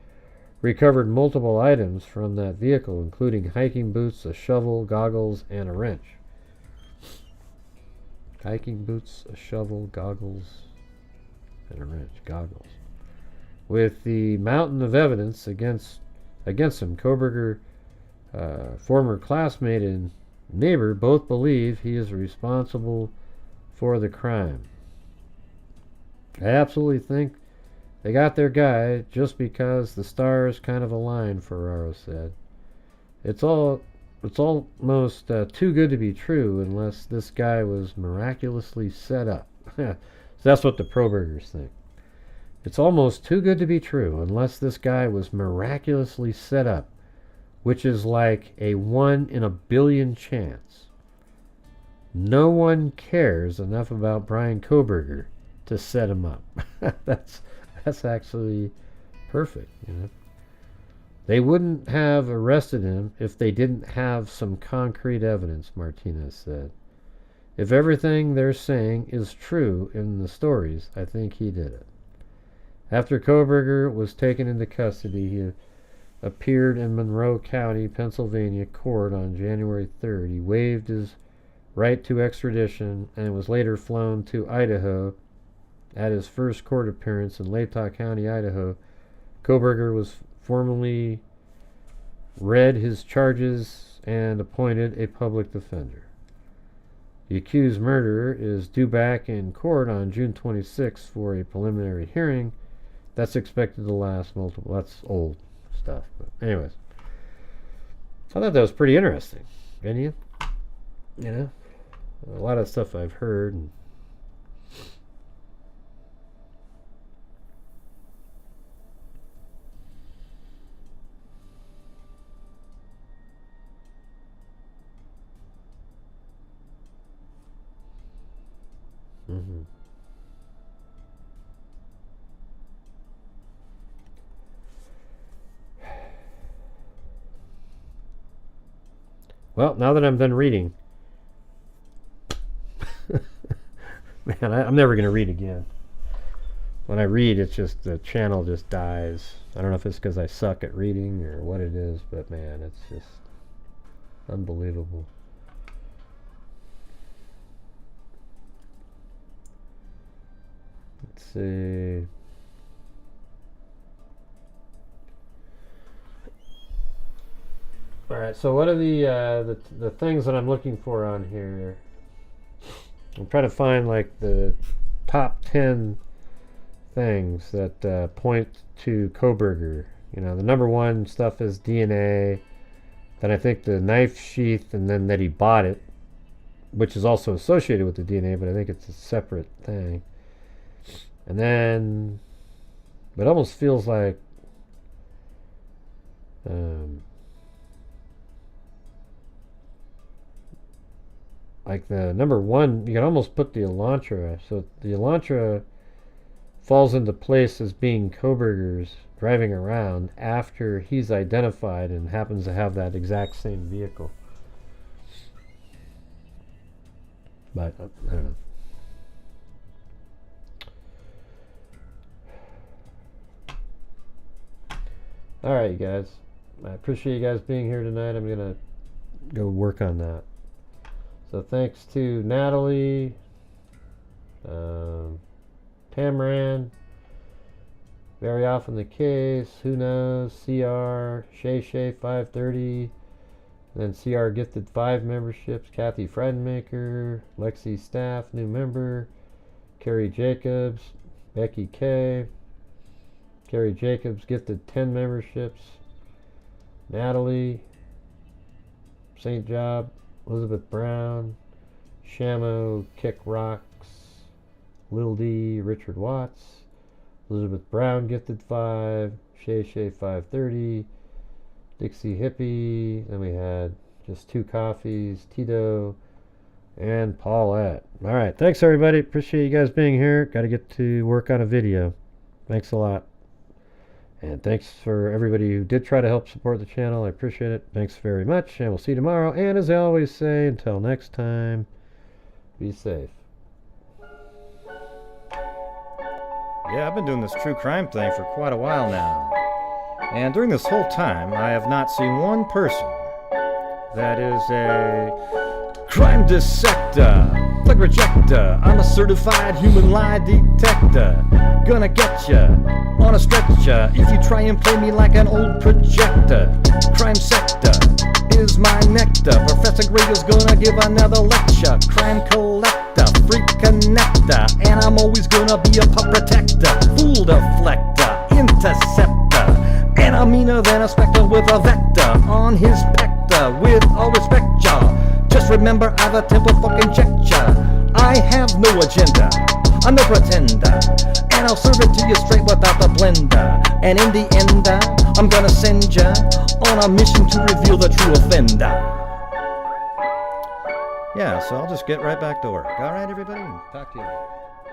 recovered multiple items from that vehicle, including hiking boots, a shovel, goggles, and a wrench. Hiking boots, a shovel, goggles, and a wrench. Goggles. With the mountain of evidence against him, Koberger, former classmate and neighbor, both believe he is responsible for the crime. I absolutely think they got their guy just because the stars kind of aligned, Ferraro said. It's almost too good to be true unless this guy was miraculously set up. So that's what the Probergers think. It's almost too good to be true unless this guy was miraculously set up, which is like a 1 in a billion chance. No one cares enough about Brian Koberger to set him up. That's actually perfect, you know. They wouldn't have arrested him if they didn't have some concrete evidence, Martinez said. If everything they're saying is true in the stories, I think he did it. After Koberger was taken into custody, he appeared in Monroe County, Pennsylvania court on January 3rd. He waived his right to extradition and was later flown to Idaho. At his first court appearance in Latah County, Idaho, Koberger was formally read his charges and appointed a public defender. The accused murderer is due back in court on June 26th for a preliminary hearing that's expected to last multiple. That's old stuff, but anyways, I thought that was pretty interesting, didn't you? You know, a lot of stuff I've heard. And well, now that I'm done reading, man, I'm never going to read again. When I read, it's just, the channel just dies. I don't know if it's because I suck at reading or what it is, but man, it's just unbelievable. Let's see. All right, so what are the things that I'm looking for on here? I'm trying to find like the top 10 things that point to Kohberger. You know, the number one stuff is DNA. Then I think the knife sheath, and then that he bought it, which is also associated with the DNA, but I think it's a separate thing. And then it almost feels like the number one, you can almost put the Elantra. So the Elantra falls into place as being Kohberger's driving around after he's identified and happens to have that exact same vehicle. But I don't know. Alright, you guys. I appreciate you guys being here tonight. I'm going to go work on that. So thanks to Natalie, Tamran, Very Often the Case, Who Knows, CR, Shay 530, then CR gifted 5 memberships, Kathy Fredenmaker, Lexi Staff, new member, Carrie Jacobs, Becky K, Carrie Jacobs gifted 10 memberships, Natalie, St. Job, Elizabeth Brown, Shamo, Kick Rocks, Lil D, Richard Watts, Elizabeth Brown gifted 5, Shay 530, Dixie Hippie, then we had just 2 coffees, Tito, and Paulette. Alright, thanks everybody. Appreciate you guys being here. Got to get to work on a video. Thanks a lot. And thanks for everybody who did try to help support the channel. I appreciate it. Thanks very much, and we'll see you tomorrow. And as I always say, until next time, be safe. Yeah, I've been doing this true crime thing for quite a while now. And during this whole time, I have not seen one person that is a crime dissector, flag rejector. I'm a certified human lie detector. Gonna get ya on a stretcher if you try and play me like an old projector. Crime sector is my nectar. Professor Grego's gonna give another lecture. Crime collector, freak connector, and I'm always gonna be a pup protector. Fool deflector, interceptor, and I'm meaner than a spectre with a vector on his pector. With all respect, y'all, just remember I've a temper fucking check ya. I have no agenda, I'm no pretender, and I'll serve it to you straight without the blender. And in the end, I'm gonna send ya on a mission to reveal the true offender. Yeah, so I'll just get right back to work. Alright, everybody? Talk to you later.